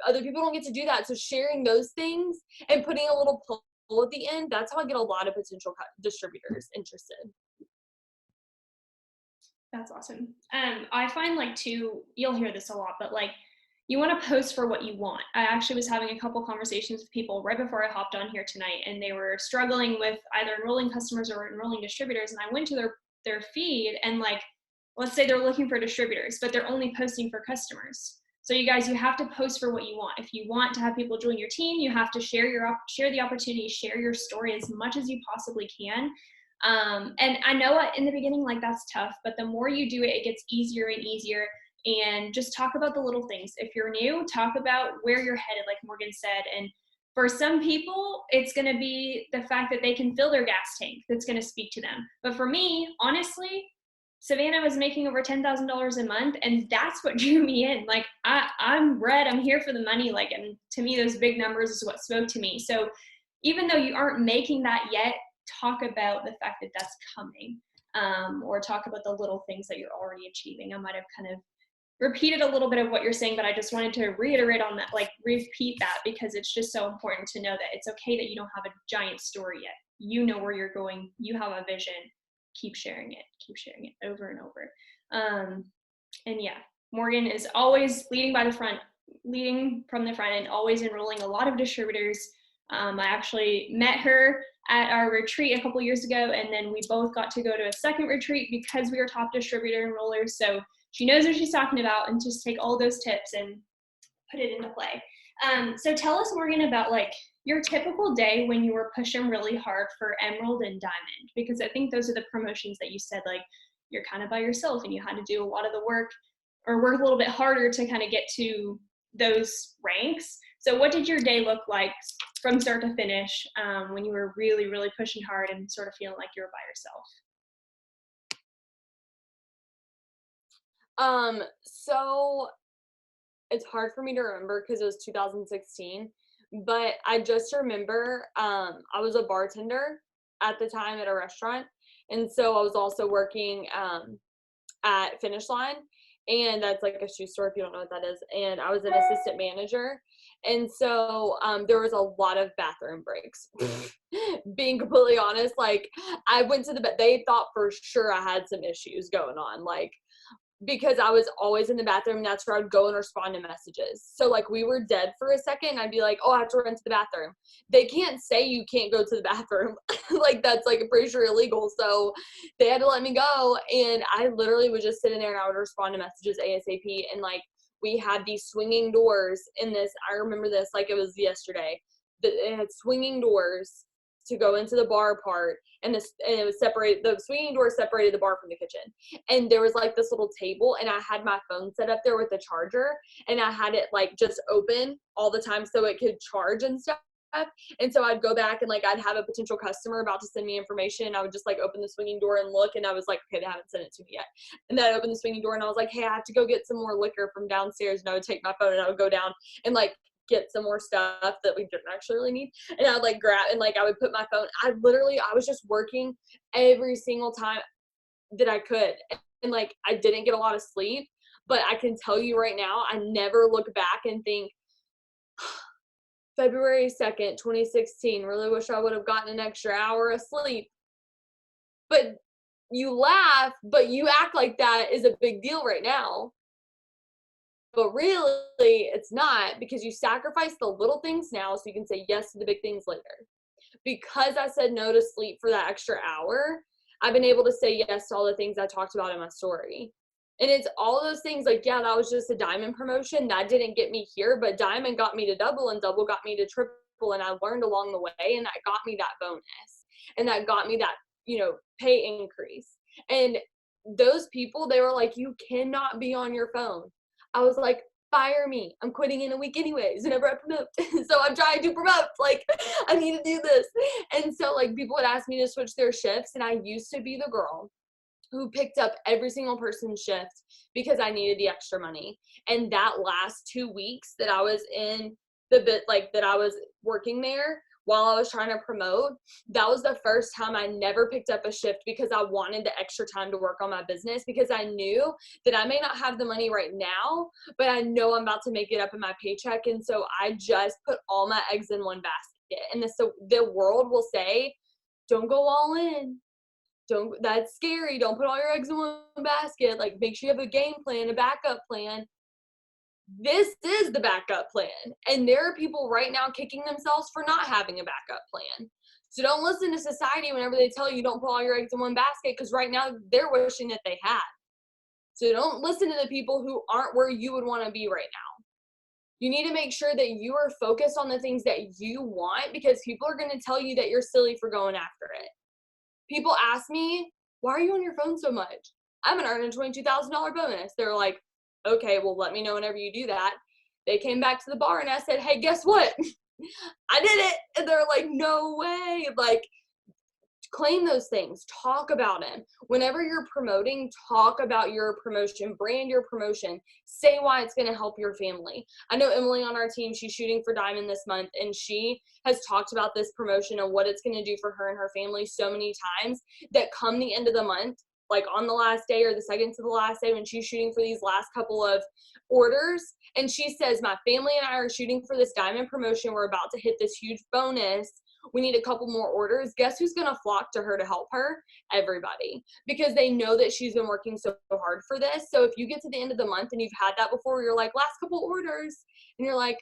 other people don't get to do that. So sharing those things and putting a little poll at the end, that's how I get a lot of potential distributors interested. That's awesome. I find like too, you'll hear this a lot, but like you want to post for what you want. I actually was having a couple conversations with people right before I hopped on here tonight, and they were struggling with either enrolling customers or enrolling distributors. And I went to their feed, and like, let's say they're looking for distributors, but they're only posting for customers. So you guys, you have to post for what you want. If you want to have people join your team, you have to share the opportunity, share your story as much as you possibly can. And I know in the beginning, like that's tough, but the more you do it, it gets easier and easier. And just talk about the little things. If you're new, talk about where you're headed, like Morgan said. And for some people, it's going to be the fact that they can fill their gas tank that's going to speak to them. But for me, honestly, Savannah was making over $10,000 a month, and that's what drew me in. Like, I'm red, I'm here for the money. Like, and to me, those big numbers is what spoke to me. So even though you aren't making that yet, talk about the fact that that's coming, or talk about the little things that you're already achieving. I might have kind of repeated a little bit of what you're saying, but I just wanted to reiterate on that, like repeat that, because it's just so important to know that it's okay that you don't have a giant story yet. You know where you're going, you have a vision, keep sharing it over and over. And yeah, Morgan is always leading from the front and always enrolling a lot of distributors. I actually met her at our retreat a couple years ago, and then we both got to go to a second retreat because we were top distributor enrollers. So she knows what she's talking about, and just take all those tips and put it into play. So tell us, Morgan, about like your typical day when you were pushing really hard for Emerald and Diamond, because I think those are the promotions that you said like you're kind of by yourself and you had to do a lot of the work or work a little bit harder to kind of get to those ranks. So what did your day look like from start to finish when you were really, really pushing hard and sort of feeling like you were by yourself? So it's hard for me to remember because it was 2016, but I just remember I was a bartender at the time at a restaurant, and so I was also working at Finish Line, and that's like a shoe store if you don't know what that is, and I was an assistant manager, and so there was a lot of bathroom breaks. Being completely honest, like I went to the bed, they thought for sure I had some issues going on, like because I was always in the bathroom, and that's where I'd go and respond to messages. So like we were dead for a second, and I'd be like, oh, I have to run to the bathroom. They can't say you can't go to the bathroom. Like that's like pretty sure illegal. So they had to let me go, and I literally was just sitting there and I would respond to messages ASAP. And like we had these swinging doors in this, I remember this like it was yesterday. It had swinging doors to go into the bar part, and it was separated, the swinging door separated the bar from the kitchen, and there was like this little table, and I had my phone set up there with the charger, and I had it like just open all the time so it could charge and stuff. And so I'd go back and like I'd have a potential customer about to send me information, and I would just like open the swinging door and look, and I was like, okay, they haven't sent it to me yet. And then I'd open the swinging door and I was like, hey, I have to go get some more liquor from downstairs, and I would take my phone and I would go down and like get some more stuff that we didn't actually really need, and I would like grab and like I would put my phone, I was just working every single time that I could, and like I didn't get a lot of sleep, but I can tell you right now, I never look back and think February 2nd, 2016, really wish I would have gotten an extra hour of sleep. But you laugh, but you act like that is a big deal right now. But really, it's not, because you sacrifice the little things now so you can say yes to the big things later. Because I said no to sleep for that extra hour, I've been able to say yes to all the things I talked about in my story. And it's all those things like, yeah, that was just a Diamond promotion. That didn't get me here, but Diamond got me to double, and double got me to triple. And I learned along the way, and that got me that bonus. And that got me that, pay increase. And those people, they were like, you cannot be on your phone. I was like, fire me. I'm quitting in a week anyways whenever I promote. So I'm trying to promote. Like, I need to do this. And so like people would ask me to switch their shifts, and I used to be the girl who picked up every single person's shift because I needed the extra money. And that last 2 weeks that I was in that I was working there while I was trying to promote, that was the first time I never picked up a shift because I wanted the extra time to work on my business, because I knew that I may not have the money right now, but I know I'm about to make it up in my paycheck. And so I just put all my eggs in one basket. And so the world will say, don't go all in. That's scary. Don't put all your eggs in one basket. Like, make sure you have a game plan, a backup plan. This is the backup plan. And there are people right now kicking themselves for not having a backup plan. So don't listen to society whenever they tell you don't put all your eggs in one basket, because right now they're wishing that they had. So don't listen to the people who aren't where you would want to be right now. You need to make sure that you are focused on the things that you want, because people are going to tell you that you're silly for going after it. People ask me, why are you on your phone so much? I'm going to earn a $22,000 bonus. They're like, okay, well, let me know whenever you do that. They came back to the bar and I said, hey, guess what? I did it. And they're like, no way. Like, claim those things. Talk about them. Whenever you're promoting, talk about your promotion. Brand your promotion. Say why it's going to help your family. I know Emily on our team, she's shooting for Diamond this month, and she has talked about this promotion and what it's going to do for her and her family so many times that come the end of the month, like on the last day or the second to the last day when she's shooting for these last couple of orders, and she says, my family and I are shooting for this Diamond promotion. We're about to hit this huge bonus. we need a couple more orders. Guess who's going to flock to her to help her? Everybody, because they know that she's been working so hard for this. So if you get to the end of the month and you've had that before, you're like, last couple orders, and you're like,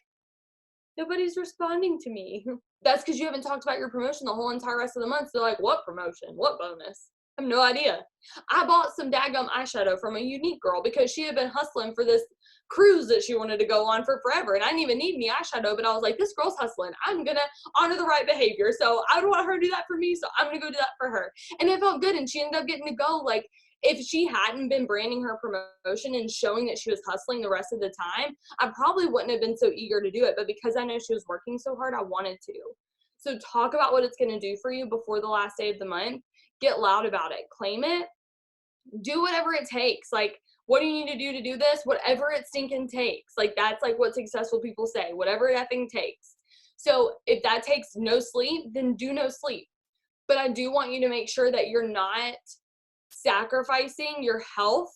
nobody's responding to me. That's because you haven't talked about your promotion the whole entire rest of the month. So they're like, what promotion? What bonus? I have no idea. I bought some daggum eyeshadow from a Unique girl because she had been hustling for this cruise that she wanted to go on for forever. And I didn't even need any eyeshadow, but I was like, this girl's hustling. I'm going to honor the right behavior. So I don't want her to do that for me. So I'm going to go do that for her. And it felt good. And she ended up getting to go. Like, if she hadn't been branding her promotion and showing that she was hustling the rest of the time, I probably wouldn't have been so eager to do it. But because I know she was working so hard, I wanted to. So talk about what it's going to do for you before the last day of the month. Get loud about it. Claim it. Do whatever it takes. Like, what do you need to do this? Whatever it stinking takes. Like, that's like what successful people say. Whatever that thing takes. So if that takes no sleep, then do no sleep. But I do want you to make sure that you're not sacrificing your health,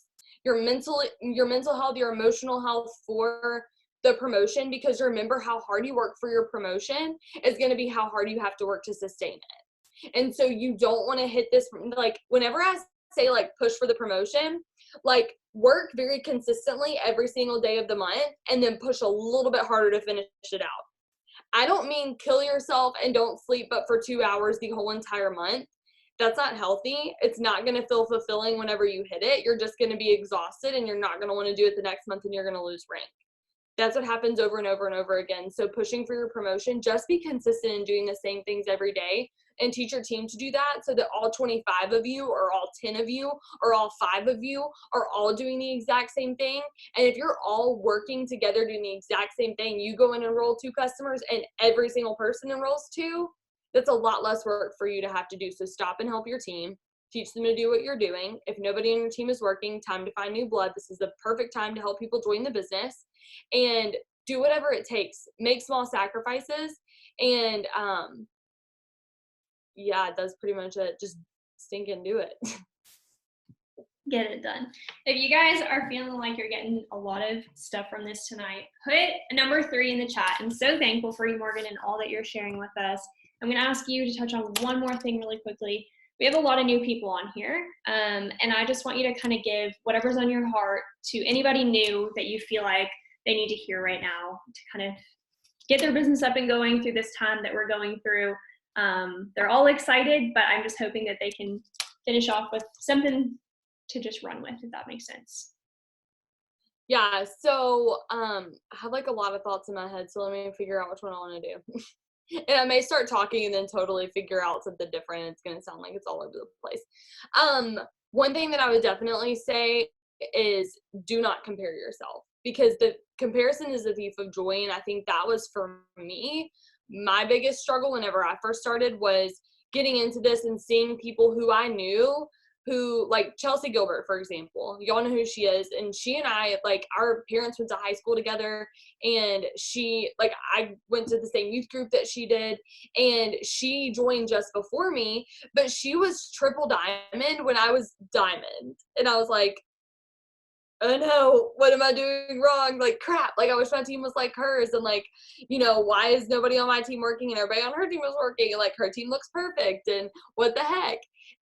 your mental health, your emotional health for the promotion, because remember how hard you work for your promotion is going to be how hard you have to work to sustain it. And so you don't want to hit this, like, whenever I say like push for the promotion, like work very consistently every single day of the month and then push a little bit harder to finish it out. I don't mean kill yourself and don't sleep but for 2 hours the whole entire month. That's not healthy. It's not going to feel fulfilling whenever you hit it. You're just going to be exhausted and you're not going to want to do it the next month and you're going to lose rank. That's what happens over and over and over again. So pushing for your promotion, just be consistent in doing the same things every day and teach your team to do that so that all 25 of you or all 10 of you or all 5 of you are all doing the exact same thing. And if you're all working together doing the exact same thing, you go and enroll 2 customers and every single person enrolls 2, that's a lot less work for you to have to do. So stop and help your team. Teach them to do what you're doing. If nobody in your team is working, time to find new blood. This is the perfect time to help people join the business and do whatever it takes. Make small sacrifices. And yeah, that's pretty much it. Just stink and do it. Get it done. If you guys are feeling like you're getting a lot of stuff from this tonight, put number 3 in the chat. I'm so thankful for you, Morgan, and all that you're sharing with us. I'm going to ask you to touch on one more thing really quickly. We have a lot of new people on here, and I just want you to kind of give whatever's on your heart to anybody new that you feel like they need to hear right now to kind of get their business up and going through this time that we're going through. They're all excited, but I'm just hoping that they can finish off with something to just run with, if that makes sense. Yeah, so I have like a lot of thoughts in my head, so let me figure out which one I want to do. And I may start talking and then totally figure out something different. It's going to sound like it's all over the place. One thing that I would definitely say is do not compare yourself, because the comparison is the thief of joy. And I think that was, for me, my biggest struggle whenever I first started was getting into this and seeing people who I knew, who, like Chelsea Gilbert, for example, y'all know who she is. And she and I, like, our parents went to high school together, and she, like, I went to the same youth group that she did, and she joined just before me, but she was triple diamond when I was diamond. And I was like, oh no, what am I doing wrong? Like, crap. Like, I wish my team was like hers. And like, you know, why is nobody on my team working and everybody on her team was working? And like, her team looks perfect. And what the heck?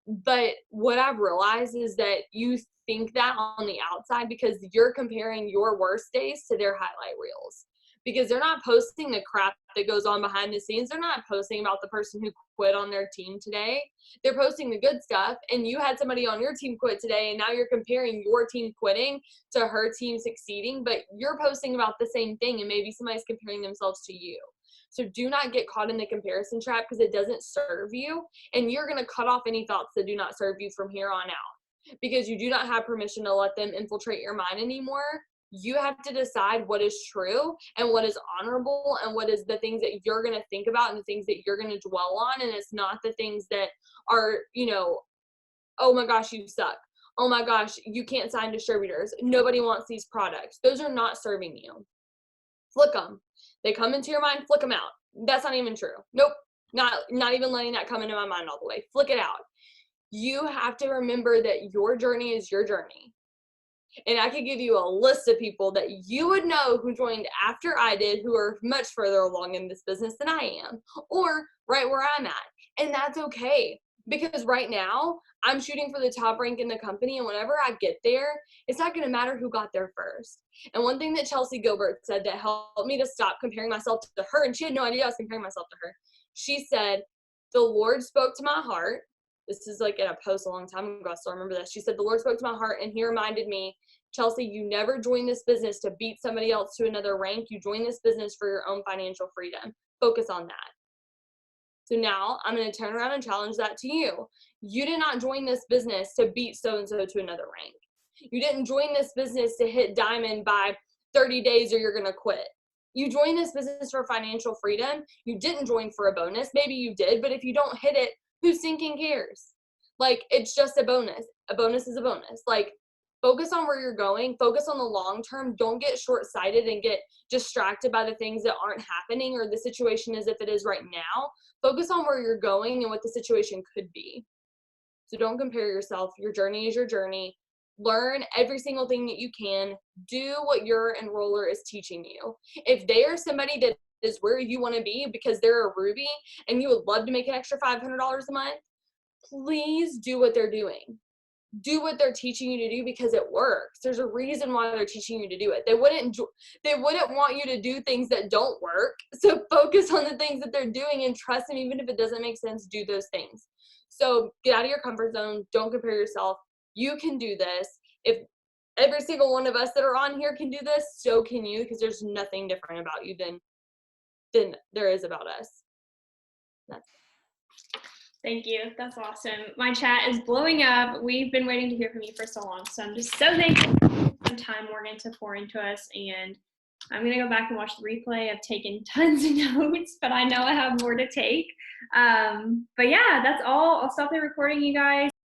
But what I've realized is that you think that on the outside because you're comparing your worst days to their highlight reels. Because they're not posting the crap that goes on behind the scenes. They're not posting about the person who quit on their team today. They're posting the good stuff. And you had somebody on your team quit today, and now you're comparing your team quitting to her team succeeding. But you're posting about the same thing, and maybe somebody's comparing themselves to you. So do not get caught in the comparison trap, because it doesn't serve you. And you're going to cut off any thoughts that do not serve you from here on out, because you do not have permission to let them infiltrate your mind anymore. You have to decide what is true and what is honorable and what is the things that you're going to think about and the things that you're going to dwell on. And it's not the things that are, you know, oh my gosh, you suck. Oh my gosh, you can't sign distributors. Nobody wants these products. Those are not serving you. Flick them. They come into your mind, flick them out. That's not even true. Nope. Not even letting that come into my mind all the way. Flick it out. You have to remember that your journey is your journey. And I could give you a list of people that you would know who joined after I did, who are much further along in this business than I am, or right where I'm at. And that's okay, because right now I'm shooting for the top rank in the company. And whenever I get there, it's not going to matter who got there first. And one thing that Chelsea Gilbert said that helped me to stop comparing myself to her, and she had no idea I was comparing myself to her. She said, the Lord spoke to my heart. This is like in a post a long time ago. I still remember this. She said, the Lord spoke to my heart, and he reminded me, Chelsea, you never joined this business to beat somebody else to another rank. You joined this business for your own financial freedom. Focus on that. So now I'm going to turn around and challenge that to you. You did not join this business to beat so-and-so to another rank. You didn't join this business to hit diamond by 30 days or you're going to quit. You joined this business for financial freedom. You didn't join for a bonus. Maybe you did, but if you don't hit it, who stinking cares? Like, it's just a bonus. A bonus is a bonus. Like, focus on where you're going. Focus on the long term. Don't get short-sighted and get distracted by the things that aren't happening or the situation as if it is right now. Focus on where you're going and what the situation could be. So don't compare yourself. Your journey is your journey. Learn every single thing that you can. Do what your enroller is teaching you. If they are somebody that is where you want to be because they're a Ruby and you would love to make an extra $500 a month, please do what they're doing. Do what they're teaching you to do because it works. There's a reason why they're teaching you to do it. They wouldn't want you to do things that don't work. So focus on the things that they're doing and trust them. Even if it doesn't make sense, do those things. So get out of your comfort zone. Don't compare yourself. You can do this. If every single one of us that are on here can do this, so can you, because there's nothing different about you than there is about us. That's it. Thank you. That's awesome. My chat is blowing up. We've been waiting to hear from you for so long. So I'm just so thankful for some time, Morgan, to pour into us. And I'm going to go back and watch the replay. I've taken tons of notes, but I know I have more to take. But yeah, that's all. I'll stop the recording, you guys.